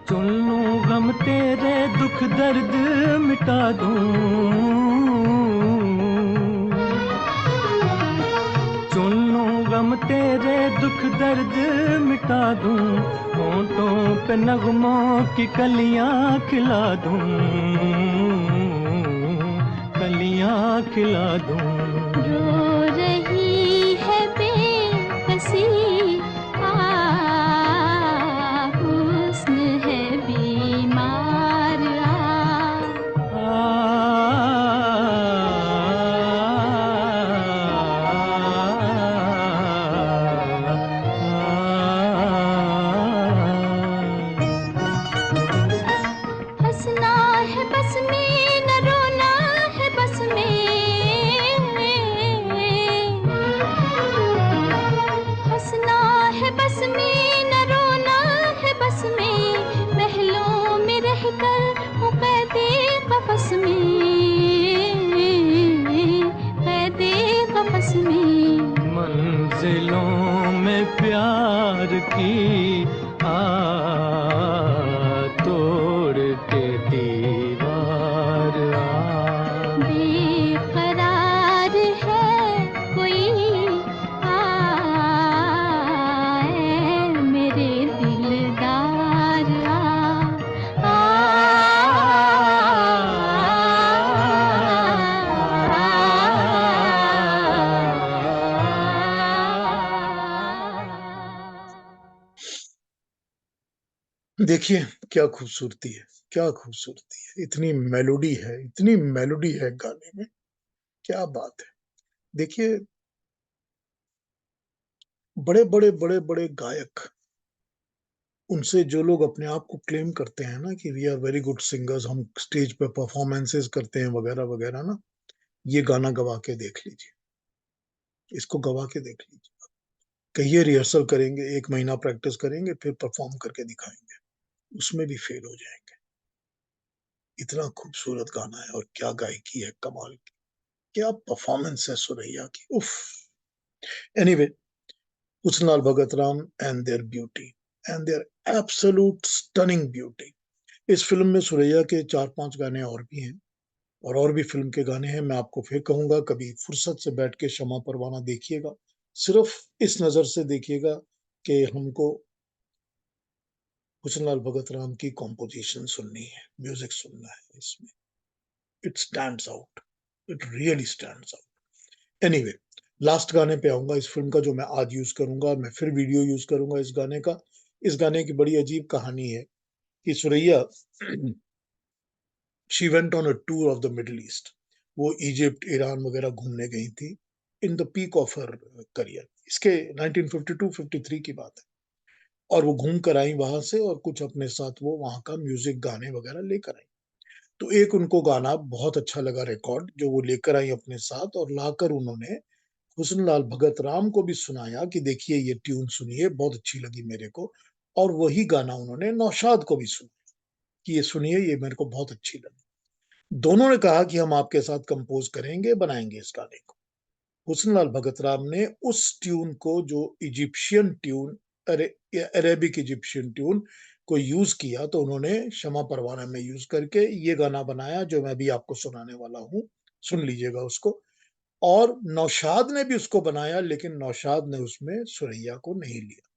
चुन लूं गम तेरे दुख दर्द मिटा दूं, चुन लूं गम तेरे दुख दर्द मिटा दूं, होंठों पे नगमों की कलियां खिला दूं, कलियां खिला दूं। रो रही है बेकसी हुस्न है बीमार हंसना है बस में न रोना है बस में, हंसना है बस में न रोना है बस में, महलों में रहकर हूँ कैदे कफस में, कैदे कफस में। मंजिलों में प्यार की तोड़ के दीवार बेकरार है कोई आए मेरे दिलदार देखिए क्या खूबसूरती है, क्या खूबसूरती है, इतनी मेलोडी है गाने में, क्या बात है। देखिए बड़े-बड़े गायक, उनसे जो लोग अपने आप को क्लेम करते हैं ना कि we are very good singers, हम स्टेज पे परफॉर्मेंसेस करते हैं वगैरह-वगैरह ना, ये गाना गवा के देख लीजिए, इसको गवा के देख लीजिए। कहिए रिहर्सल करेंगे, 1 महीना प्रैक्टिस करेंगे, फिर परफॉर्म करके दिखाएँगे, उसमें भी फेल हो जाएँगे। इतना खूबसूरत गाना है और क्या गायकी है कमाल की, क्या परफॉर्मेंस है सुरैया की, उफ़! Anyway, Husn Bhagat Ram and their beauty and their absolute stunning beauty. इस फ़िल्म में सुरैया के 4-5 गाने और भी हैं और भी फ़िल्म के गाने हैं। मैं आपको फिर कहूँगा कभी फुर्सत से बैठ के शमा परवाना देखिएगा। सिर्फ़ इस नज़र से देखिएगा कि हमको हुस्न भगत राम की कंपोज़िशन सुननी है, म्यूज़िक सुनना है इसमें। It stands out, it really stands out. Anyway, last गाने पे आऊँगा इस फ़िल्म का जो मैं आज यूज़ करूँगा, मैं फिर वीडियो यूज़ करूँगा इस गाने का। इस गाने की बड़ी अजीब कहानी है कि Suraiya she went on a tour of the middle east. वो इजिप्ट, ईरान वगैरह घूमने गई थी in the peak of her career. इसके 1952-53 की बात है और वो घूम कर आई वहां से और कुछ अपने साथ वो वहां का म्यूजिक गाने वगैरह लेकर आई। तो एक उनको गाना बहुत अच्छा लगा रिकॉर्ड जो वो लेकर आई अपने साथ और लाकर उन्होंने हुस्न भगत राम को भी सुनाया कि देखिए ये ट्यून सुनिए, बहुत अच्छी लगी मेरे को। और वही गाना उन्होंने नौशाद को भी सुना कि ये सुनिए, ये मेरे को बहुत अच्छी लगी। दोनों ने कहा कि हम आपके साथ कंपोज करेंगे, बनाएंगे इस गाने को। हुस्न भगत राम ने उस ट्यून को जो Egyptian tune, Arabic Egyptian tune को यूज किया तो उन्होंने शमा परवाना में यूज करके ये गाना बनाया जो मैं भी आपको सुनाने वाला हूं। सुन लीजिएगा उसको। और नौशाद ने भी उसको बनाया लेकिन नौशाद ने उसमें सुरैया को नहीं लिया।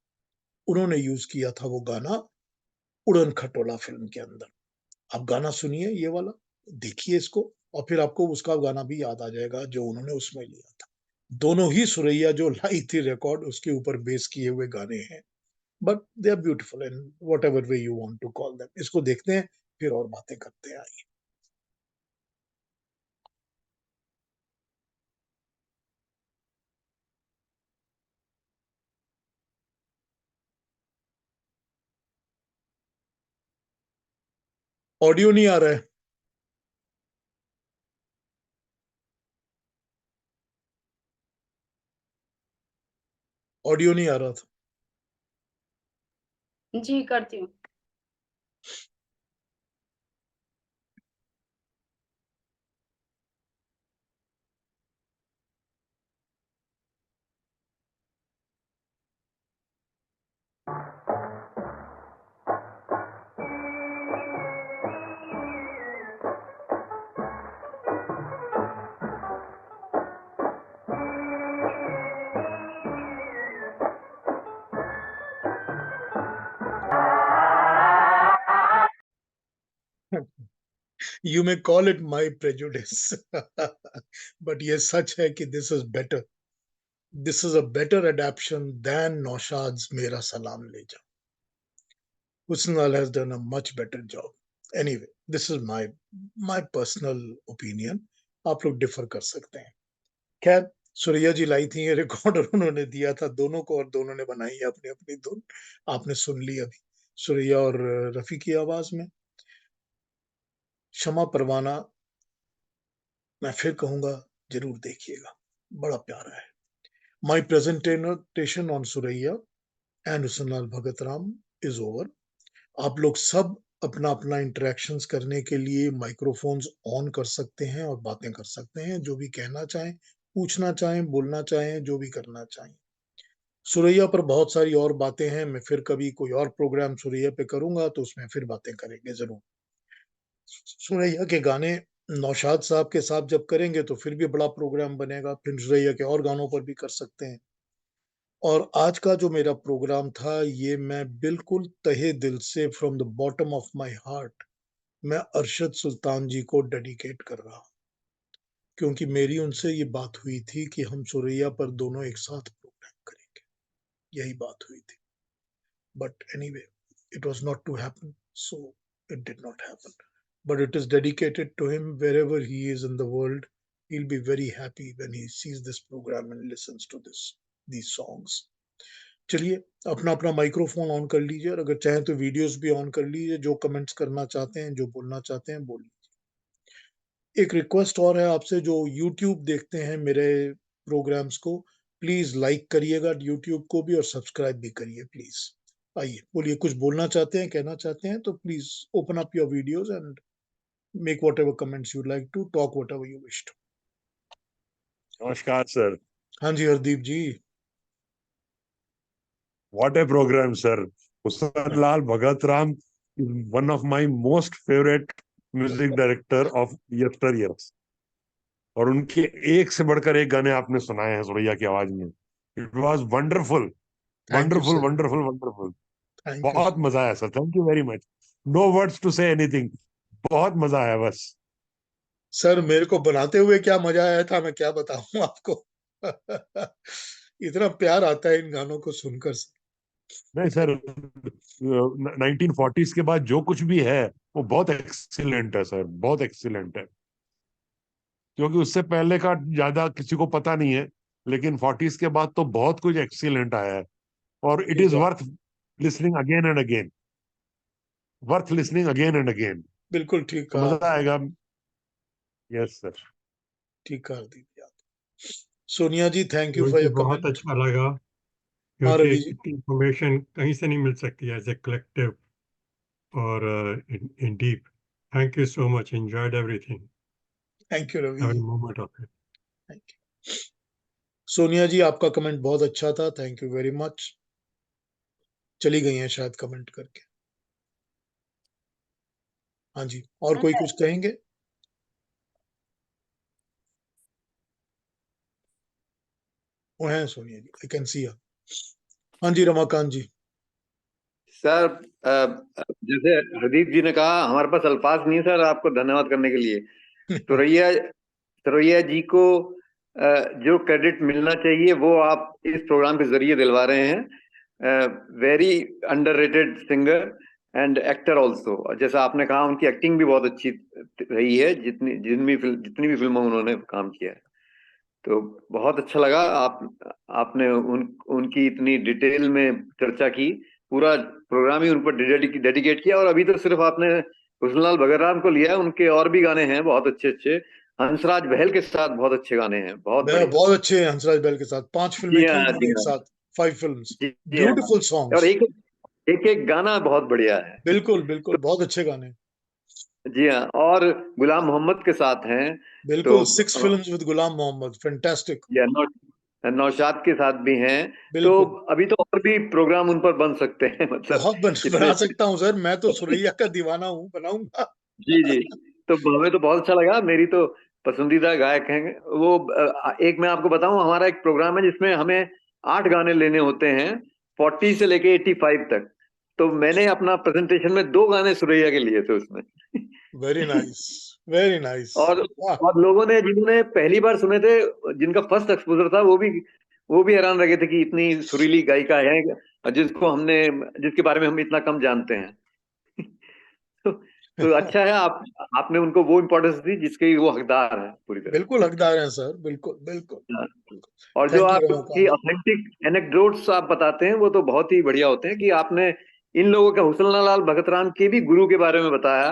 उन्होंने यूज किया था वो गाना उड़न खटोला फिल्म के अंदर। आप गाना सुनिए ये वाला, देखिए इसको और फिर आपको उसका गाना भी याद आ जाएगा जो उन्होंने उसमें लिया था। दोनों ही सुरैया जो लाई थी रिकॉर्ड उसके ऊपर बेस किए हुए गाने हैं। But they are beautiful in whatever way you want to call them. इसको देखते हैं फिर और बातें करते हैं। आइए। ऑडियो नहीं आ रहा है। ऑडियो नहीं आ रहा था। जी, करती हूँ। You may call it my prejudice but ये सच है कि this is a better adaptation than Naushad's मेरा सलाम ले जा। Husnal has done a much better job. Anyway, this is my personal opinion. आप लोग डिफर कर सकते हैं। खैर, सुरैया जी लाई थी ये रिकॉर्ड और उन्होंने दिया था दोनों को और दोनों ने बनाई है अपनी अपनी धुन। आपने सुन ली अभी सुरैया और रफी की आवाज में। शमा परवाना मैं फिर कहूंगा जरूर देखिएगा, बड़ा प्यारा है। My presentation on Suraiya and Husnlal Bhagat Ram is over. आप लोग सब अपना अपना इंटरेक्शंस करने के लिए माइक्रोफोन्स ऑन कर सकते हैं और बातें कर सकते हैं, जो भी कहना चाहें, पूछना चाहें, बोलना चाहें, जो भी करना चाहें। सुरैया पर बहुत सारी और बातें हैं, मैं फिर कभी कोई और प्रोग्राम सुरैया पे करूंगा तो उसमें फिर बातें करेंगे जरूर। सुरैया के गाने नौशाद साहब के साथ जब करेंगे तो फिर भी बड़ा प्रोग्राम बनेगा, फिर सुरैया के और गानों पर भी कर सकते हैं। और आज का जो मेरा प्रोग्राम था, ये मैं बिल्कुल तहे दिल से, from the bottom of my heart, मैं अरशद सुल्तान जी को डेडिकेट कर रहा हूँ, क्योंकि मेरी उनसे ये बात हुई थी कि हम सुरैया पर दोनों एक साथ प्रोग्राम करेंगे, यही बात हुई थी। But anyway, it was not to happen, so it did not happen. But it is dedicated to him wherever he is in the world. He'll be very happy when he sees this program and listens to these songs. चलिए, अपना अपना microphone on कर लीजिए, और अगर चाहें तो videos भी ऑन कर लीजिए। जो कमेंट्स करना चाहते हैं, जो बोलना चाहते हैं, बोलिए। एक रिक्वेस्ट और है आपसे, जो यूट्यूब देखते हैं मेरे प्रोग्राम्स को, प्लीज लाइक करिएगा यूट्यूब को भी, और सब्सक्राइब भी करिए प्लीज। आइए, बोलिए, कुछ बोलना चाहते हैं, कहना चाहते हैं तो please open up your videos and make whatever comments you like to talk, whatever you wish to. नमस्कार सर। हाँ जी Hardeep ji. What a program sir. Husan Lal Bhagat Ram, one of my most favourite music director of yesteryears, और उनके एक से बढ़कर एक गाने आपने सुनाए हैं सुरैया की आवाज में। It was wonderful, thank you wonderful, sir. Wonderful, wonderful. Thank you बहुत सर। मजा आया sir, thank you very much. No words to say anything, बहुत मजा आया बस। सर, मेरे को बनाते हुए क्या मजा आया था, मैं क्या बताऊं आपको। इतना प्यार आता है इन गानों को सुनकर। नहीं सर, 1940s के बाद जो कुछ भी है वो बहुत एक्सीलेंट है सर, बहुत एक्सीलेंट है। क्योंकि उससे पहले का ज्यादा किसी को पता नहीं है, लेकिन 40s के बाद तो बहुत कुछ एक्सीलेंट आया है, और इट ठीक इज बात। Worth listening again and again, worth listening again and again. बिल्कुल ठीक तो कहा मजा आपने। आएगा। Yes sir. ठीक कहा हरदीप जी आप। सोनिया जी, थैंक यू फॉर मुझे योर बहुत कमेंट। अच्छा लगा, हाँ क्योंकि रवि जी। इंफॉर्मेशन कहीं से नहीं मिल सकती एज ए कलेक्टिव और in deep. Thank you so much, enjoyed everything, thank you Ravi every ji. Moment of it. Thank you. Sonia ji, आपका कमेंट बहुत अच्छा था, थैंक यू वेरी मच। चली गई हैं शायद कमेंट करके। हाँ जी, और कोई कुछ कहेंगे? वो हैं सोनिया जी, आई कैन सी। हाँ जी रमाकांत जी। सर, जैसे हरदीप जी ने कहा, हमारे पास अल्फाज नहीं है सर आपको धन्यवाद करने के लिए। सुरैया सुरैया जी को जो क्रेडिट मिलना चाहिए वो आप इस प्रोग्राम के जरिए दिलवा रहे हैं। Very underrated singer and actor also. जैसा आपने कहा, उनकी एक्टिंग भी बहुत अच्छी रही है, जितनी भी फिल्मों में उन्होंने काम किया है। तो बहुत अच्छा लगा आपने उनकी इतनी डिटेल में चर्चा की। पूरा प्रोग्राम ही उन पर डेडिकेट किया। और अभी तो सिर्फ आपने हुस्नलाल भगत को लिया है, उनके और भी गाने हैं बहुत अच्छे अच्छे। हंसराज बहल के साथ बहुत अच्छे गाने हैं, बहुत बढ़िया। बहुत अच्छे हैं हंसराज बैल के साथ, 5 फिल्में जी की हाँ, उन्होंने जी एक हाँ, साथ, 5 फिल्म्स, जी हाँ। ब्यूटीफुल और सॉन्ग्स। एक एक एक गाना बहुत बढ़िया है। बिल्कुल बिल्कुल, बहुत अच्छे गाने। जी हाँ, और गुलाम मोहम्मद के साथ हैं तो बिल्कुल, 6 films with Ghulam Mohammad, fantastic. या नौशाद के साथ भी हैं। तो बिल्कुल, अभी तो और भी प्रोग्राम उन पर बन सकते हैं, मतलब बहुत इतने। बना सकता हूँ सर, मैं तो सुरैया का दीवाना हूँ, बनाऊंगा। जी जी। तो हमें तो बहुत अच्छा लगा, मेरी तो पसंदीदा गायक हैं वो। एक मैं आपको बताऊं, हमारा एक प्रोग्राम है जिसमें हमें 8 गाने लेने होते हैं, 40 से लेके 85 तक। तो मैंने अपना प्रेजेंटेशन में 2 गाने सुरैया के लिए थे उसमें। Very nice, very nice. और वाह। और लोगों ने, जिन्होंने पहली बार सुने थे, जिनका फर्स्ट एक्सपोजर था, वो भी हैरान रह गए थे कि इतनी सुरीली गायिका है, जिसके बारे में हम इतना कम जानते हैं। तो, तो अच्छा है, आपने उनको वो इम्पोर्टेंस दी जिसके वो हकदार है पूरी बिल्कुल तरह। हकदार हैं सर, बिल्कुल बिल्कुल बिल्कुल। और जो थैंक यू आपकी रमाकांत जी। ऑथेंटिक एनेक्डोट्स आप बताते हैं वो तो बहुत ही बढ़िया होते हैं, कि आपने इन लोगों का, हुस्नलाल भगतराम के भी गुरु के बारे में बताया।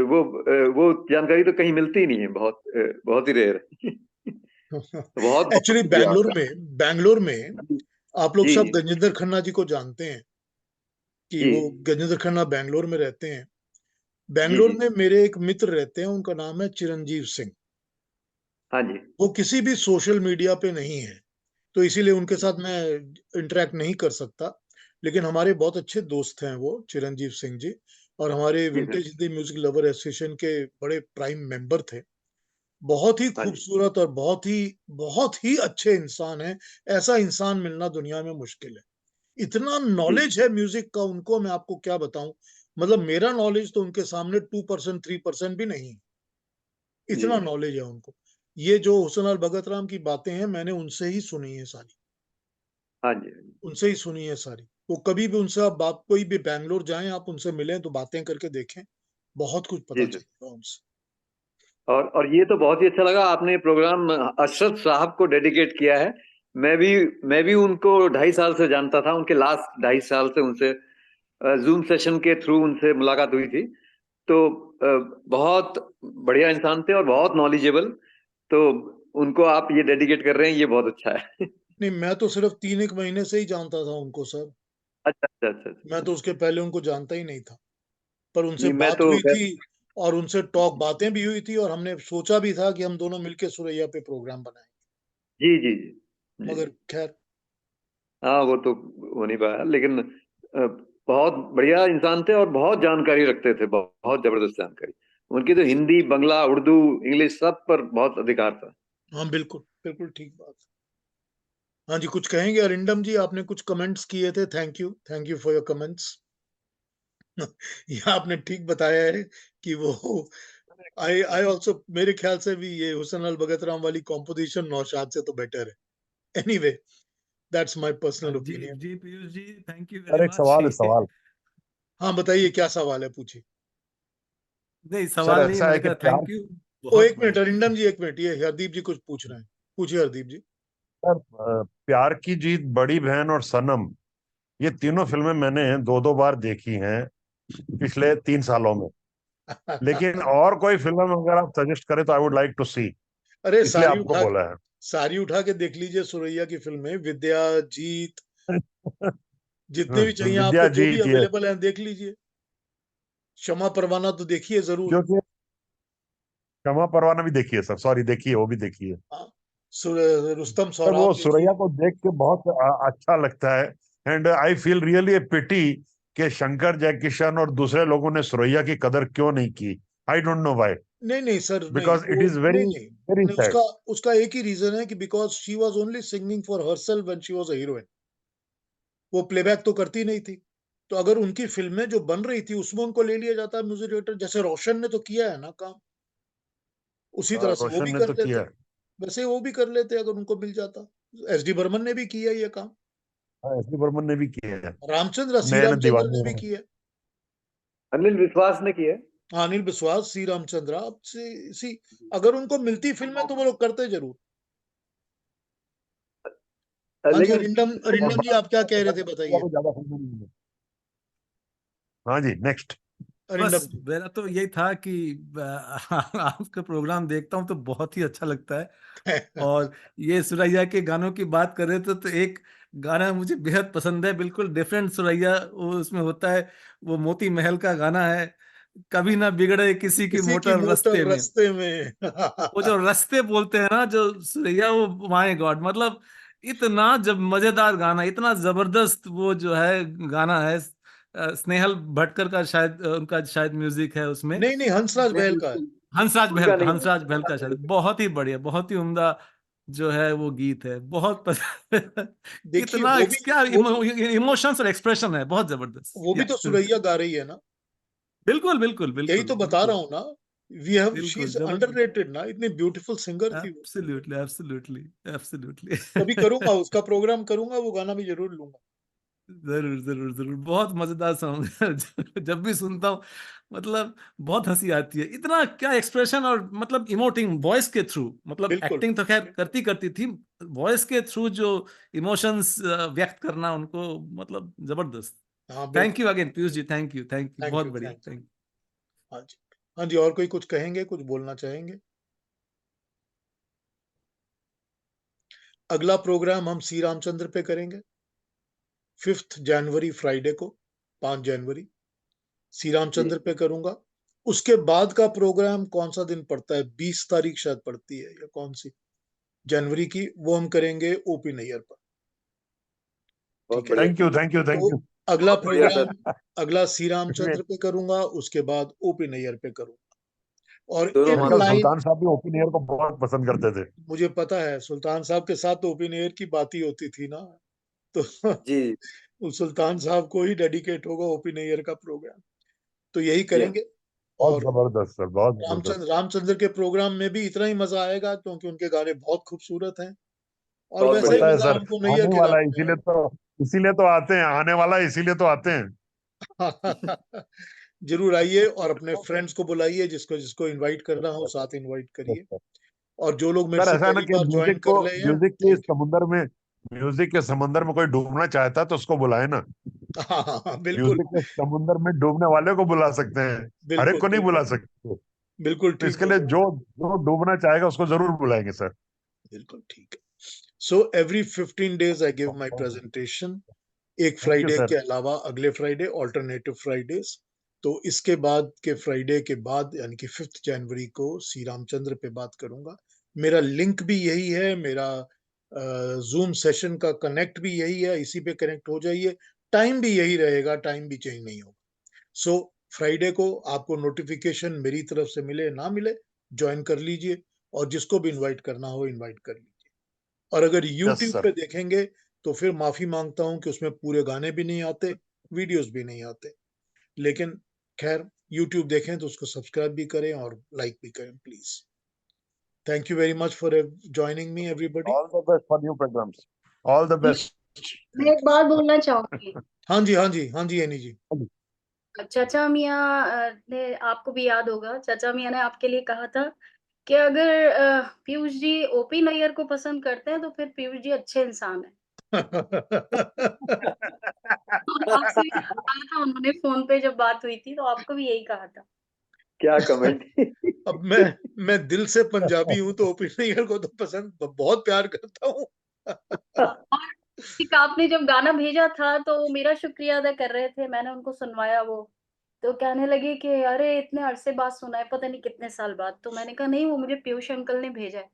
वो जानकारी तो कहीं मिलती ही नहीं है, बहुत ही रेयर। तो बहुत बहुत एक्चुअली शुक्रिया आपका। बैंगलोर में आप लोग जी सब जी गजेंद्र खन्ना जी को जानते हैं कि जी वो गजेंद्र खन्ना बैंगलोर में रहते हैं। जी बैंगलोर जी। में मेरे एक मित्र रहते हैं, उनका नाम है चिरंजीव सिंह। हाँ जी। वो किसी भी सोशल मीडिया पे नहीं है, तो इसीलिए उनके साथ मैं इंटरेक्ट नहीं कर सकता। लेकिन हमारे बहुत अच्छे दोस्त हैं वो, चिरंजीव सिंह जी, और हमारे जी sir. Vintage Hindi music lover association के बड़े प्राइम मेंबर थे। बहुत ही हाँ जी। खूबसूरत और बहुत ही अच्छे इंसान हैं। ऐसा इंसान मिलना दुनिया में मुश्किल है। इतना जी नॉलेज है म्यूजिक का उनको, मैं आपको क्या बताऊं। मतलब मेरा नॉलेज तो उनके सामने 2% 3% भी नहीं है। जी इतना नॉलेज है उनको। ये जो हुसन लाल भगत राम की बातें हैं, मैंने उनसे ही सुनी है सारी। हाँ जी। हाँ जी। उनसे ही सुनी है सारी। वो कभी भी उनसे आप बात, कोई भी बैंगलोर जाएं, आप उनसे मिलें तो बातें करके देखें, बहुत कुछ पता जी सर। चलेगा उनसे। और ये तो बहुत ही अच्छा लगा, आपने प्रोग्राम अशरफ साहब को डेडिकेट किया है। मैं भी उनको 2.5 साल से जानता था, उनके लास्ट 2.5 साल से उनसे जूम सेशन के थ्रू उनसे मुलाकात हुई थी। तो बहुत बढ़िया इंसान थे और बहुत नॉलेजेबल। तो उनको आप ये डेडिकेट कर रहे हैं, ये बहुत अच्छा है। नहीं, मैं तो सिर्फ 3 एक महीने से ही जानता था उनको सर। अच्छा अच्छा अच्छा मैं अच्छा। तो उसके पहले उनको जानता ही नहीं था। पर उनसे नहीं, मैं बात तो हुई थी, और उनसे टॉक बातें भी हुई थी, और हमने सोचा भी था कि हम दोनों मिलके सुरैया पे प्रोग्राम बनाएं। जी जी जी जी। मगर खैर। हाँ, वो तो हो नहीं पाया, लेकिन बहुत बढ़िया इंसान थे और बहुत जानकारी रखते थे, बहुत जबरदस्त जानकारी। उनकी तो हिंदी, बंगला, उर्दू, इंग्लिश सब पर बहुत अधिकार था। हाँ बिल्कुल बिल्कुल ठीक बात। हाँ जी, कुछ कहेंगे अरिंदम जी? आपने कुछ कमेंट्स किए थे। Thank you for your comments. ये आपने ठीक बताया है कि वो, आई ऑल्सो, मेरे ख्याल से भी ये हुसन अल भगत राम वाली कॉम्पोजिशन नौशाद से तो बेटर है। एनीवे, दैट्स माय पर्सनल जी ओपिनियन। जी Piyush ji, thank you very sir एक मच। सवाल है, सवाल। हाँ बताइए, क्या सवाल है, पूछिए। नहीं, सर सवाल नहीं, ऐसा है मैंने कि कहा प्यार, थैंक यू। ओ बहुत एक मिनट बढ़िया। अरिंदम जी, एक मिनट, ये हरदीप जी कुछ पूछ रहे हैं। पूछिए हरदीप जी। सर प्यार की जीत, बड़ी बहन और सनम, ये तीनों फिल्में मैंने 2-2 बार देखी हैं पिछले 3 सालों में। लेकिन और कोई फिल्म अगर आप सजेस्ट करें तो आई वुड लाइक टू सी, अरे इसलिए आपको बोला है। सारी उठा के देख लीजिए सुरैया की फिल्में, विद्या, जीत, जितने भी चाहिए विद्या आपको, जो भी जीत ये, अवेलेबल है देख लीजिए। क्षमा परवाना तो देखिए जरूर। क्योंकि क्षमा परवाना भी देखिए सर, सॉरी, देखिए, वो भी देखिए। हाँ, रुस्तम सर वो सौराब सुरैया देखिए। को देख के बहुत अच्छा लगता है। And I feel really a pity कि शंकर जयकिशन और दूसरे लोगों ने सुरैया की कदर क्यों नहीं की। आई डोंट नो व्हाई, नहीं नहीं सर, नहीं बिकॉज इट वो, इज वेरी नहीं नहीं वेरी नहीं, सैड। उसका उसका एक ही रीजन है कि because she was only singing for herself when she was a heroine. वो प्लेबैक तो करती नहीं थी। तो अगर उनकी फिल्में जो बन रही थी उसमें उनको ले लिया जाता म्यूजिक डायरेक्टर, जैसे रोशन ने तो किया है ना काम, उसी तरह से वो रोशन भी ने कर तो लेते। किया है। वैसे वो भी कर लेते अगर उनको मिल जाता। एस डी बर्मन ने भी किया ये काम। हाँ, एस डी बर्मन ने भी किया है। रामचंद्र, सी नयन रामचंद्र ने दीवाने भी हैं। किया। अनिल विश्वास ने किया। हाँ, अनिल विश्वास, सी रामचंद्र, अब सी, अगर उनको मिलती फिल्में तो वो लोग करते जरूर। हाँ जी, लेकिन अरिंदम और अरिंदम जी, आप क्या कह रहे थे, सुरैया बताइए। को ज्यादा फिल्में नहीं है। हाँ जी, नेक्स्ट। अरिंदम बस जी। मेरा तो यही था कि आपका प्रोग्राम देखता हूँ तो बहुत ही अच्छा लगता है। और ये सुरैया के गानों की बात कर रहे थे तो एक गाना मुझे बेहद पसंद है, बिल्कुल डिफरेंट सुरैया वो उसमें होता है। वो मोती महल का गाना है, कभी ना बिगड़े किसी की किसी की मोटर मोटर रास्ते में। रास्ते में। वो जो रास्ते बोलते हैं ना जो सुरैया, वो माय गॉड, मतलब इतना जब मजेदार गाना, इतना जबरदस्त वो जो है गाना है। स्नेहल भटकर का शायद उनका शायद म्यूजिक है उसमें। नहीं नहीं, हंसराज नहीं, बहल का है। उनका नहीं। हंसराज बहल का शायद, बहुत ही बढ़िया, बहुत ही उम्दा जो है वो गीत है, बहुत पसंद। देखिए, इतना वो भी क्या वो इमोशंस और एक्सप्रेशन है, बहुत जबरदस्त वो भी या तो सुरैया गा रही है ना। बिल्कुल बिल्कुल यही बिल्कुल तो बता रहा बिल्कुल हूँ ना। वी हैव, शी बिल्कुल इज जबरदस्त। अंडररेटेड ना, इतनी ब्यूटीफुल सिंगर थी वो। Absolutely absolutely absolutely. कभी करूंगा, उसका प्रोग्राम करूंगा, वो गाना भी जरूर लूंगा। जरूर जरूर जरूर, बहुत मजेदार सॉन्ग है। जब भी सुनता हूँ मतलब बहुत हंसी आती है, इतना क्या एक्सप्रेशन, और मतलब इमोटिंग वॉइस के थ्रू, मतलब बिल्कुल। एक्टिंग तो खैर करती करती थी, वॉइस के थ्रू जो इमोशंस व्यक्त करना उनको, मतलब जबरदस्त। हाँ थैंक बिल्कुल। You again Piyush ji, thank you, thank बहुत यू, बढ़िया, थैंक थैंक यू। हाँ जी। हाँ जी, और कोई कुछ कहेंगे, कुछ बोलना चाहेंगे? अगला प्रोग्राम हम सी रामचंद्र पे करेंगे 5 जनवरी, फ्राइडे को, 5 जनवरी श्री जी, रामचंद्र पे करूंगा। उसके बाद का प्रोग्राम कौन सा दिन पड़ता है, 20 तारीख शायद पड़ती है, या कौन सी? जनवरी की, वो हम करेंगे ओपी नैयर पर। बहुत ठीक है, बढ़िया। Thank you thank you thank तो यू। अगला बहुत बढ़िया सर। प्रोग्राम अगला श्री रामचंद्र पे करूंगा, उसके बाद ओपी नैयर पे करूंगा। और दोनों इन आजकल मास्टर। लाइन, सुल्तान साहब भी ओपन एयर को बहुत पसंद करते थे। मुझे पता है सुल्तान साहब के साथ तो ओपन एयर की बात ही होती थी ना, तो जी उस सुल्तान साहब को ही डेडिकेट होगा ओपन एयर का प्रोग्राम, तो यही जी करेंगे। बहुत और जबरदस्त सर, बहुत जबरदस्त। रामचंद्र के प्रोग्राम में भी इतना ही मजा आएगा, क्योंकि उनके गाने बहुत खूबसूरत हैं, और बहुत वैसे ही बढ़िया। पता है मजा सर, हमको नैयर आने के वाला है, गानों में इसीलिए तो आते हैं, आने वाला है इसीलिए तो आते हैं। है। जरूर आइए और अपने फ्रेंड्स को बुलाइए, जिसको जिसको इनवाइट करना हो साथ इनवाइट करिए। और जो लोग मेरे सर से ऐसा है ना पहली कि बार ज्वाइन कर रहे हैं, म्यूजिक के थैंक यू। समुंदर में, म्यूजिक के समंदर में कोई डूबना चाहता है तो उसको बुलाए ना। हाँ हाँ हाँ, बिल्कुल म्यूजिक के समुंदर में डूबने वाले को बुला सकते हैं, हर एक बिल्कुल को नहीं बुला बिल्कुल सकते। बिल्कुल तो ठीक इसके लिए बोले, जो जो डूबना चाहेगा उसको जरूर बुलाएंगे सर। बिल्कुल ठीक है। So every 15 days I give my presentation, एक थैंक यू फ्राइडे के सर। अलावा अगले फ्राइडे ऑल्टरनेटिव फ्राइडेज। तो इसके बाद के फ्राइडे के बाद यानी कि 5 जनवरी को श्री रामचंद्र पे बात करूंगा। मेरा लिंक भी यही है, मेरा जूम सेशन का कनेक्ट भी यही है, इसी पे कनेक्ट हो जाइए। टाइम भी यही रहेगा, टाइम भी चेंज नहीं होगा। सो फ्राइडे को आपको नोटिफिकेशन मेरी तरफ से मिले ना मिले, ज्वाइन कर लीजिए, और जिसको भी इनवाइट करना हो इनवाइट कर लीजिए। और अगर यस YouTube सर। पे देखेंगे तो फिर माफी मांगता हूं कि उसमें पूरे गाने भी नहीं आते, वीडियोस भी नहीं आते, लेकिन खैर YouTube देखें तो उसको सब्सक्राइब भी करें और लाइक भी करें please. Thank you very much for joining me everybody. All the best for new programmes, all the best. मैं एक बात बोलना चाहूंगी। हाँ जी हाँ जी हाँ जी एनी जी। चाचा मियाँ ने, आपको भी याद होगा, चाचा मियाँ ने आपके लिए कहा था कि अगर पीयूष जी ओपी नैयर को पसंद करते हैं तो फिर पीयूष जी अच्छे इंसान हैं। और आपसे भी कहा था उन्होंने, फोन पे जब बात हुई थी तो आपको भी यही कहा था। क्या कमेंट। अब मैं दिल से पंजाबी हूं, तो ओपी नैयर को तो पसंद बहुत प्यार करता हूँ। और एक आपने जब गाना भेजा था तो वो मेरा शुक्रिया अदा कर रहे थे, मैंने उनको सुनवाया वो, तो कहने लगे कि अरे इतने अरसे बाद सुना है, पता नहीं कितने साल बाद। तो मैंने कहा नहीं, वो मुझे पीयूष अंकल ने भेजा है।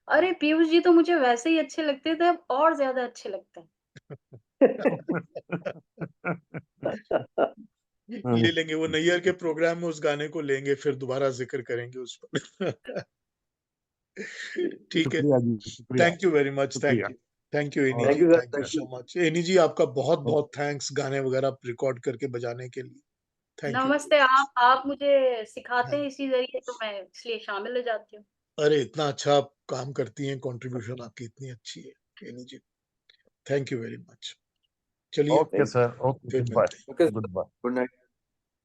अरे पीयूष जी तो मुझे वैसे ही अच्छे लगते थे, अब और ज्यादा अच्छे लगते हैं। ले लेंगे वो नैयर के प्रोग्राम में, उस गाने को लेंगे, फिर दोबारा जिक्र करेंगे उस पर। ठीक है। शुक्रिया जी, शुक्रिया, थैंक यू वेरी मच, शुक्रिया। थैंक यू एनी और thank ji, you sir, thank you thank so you. Much Annie ji, आपका बहुत बहुत थैंक्स गाने वगैरह रिकॉर्ड करके बजाने के लिए। थैंक यू वेरी नमस्ते। मच। आप मुझे सिखाते हैं इसी जरिए, तो मैं इसलिए शामिल हो जाती हूँ। अरे इतना अच्छा आप काम करती हैं, कंट्रीब्यूशन आपकी इतनी अच्छी है एनी जी। Thank you very much. चलिए ओके थैंक सर, ओके, फिर गुड बाय, मिलते हैं। You. Okay, good bye. Good night.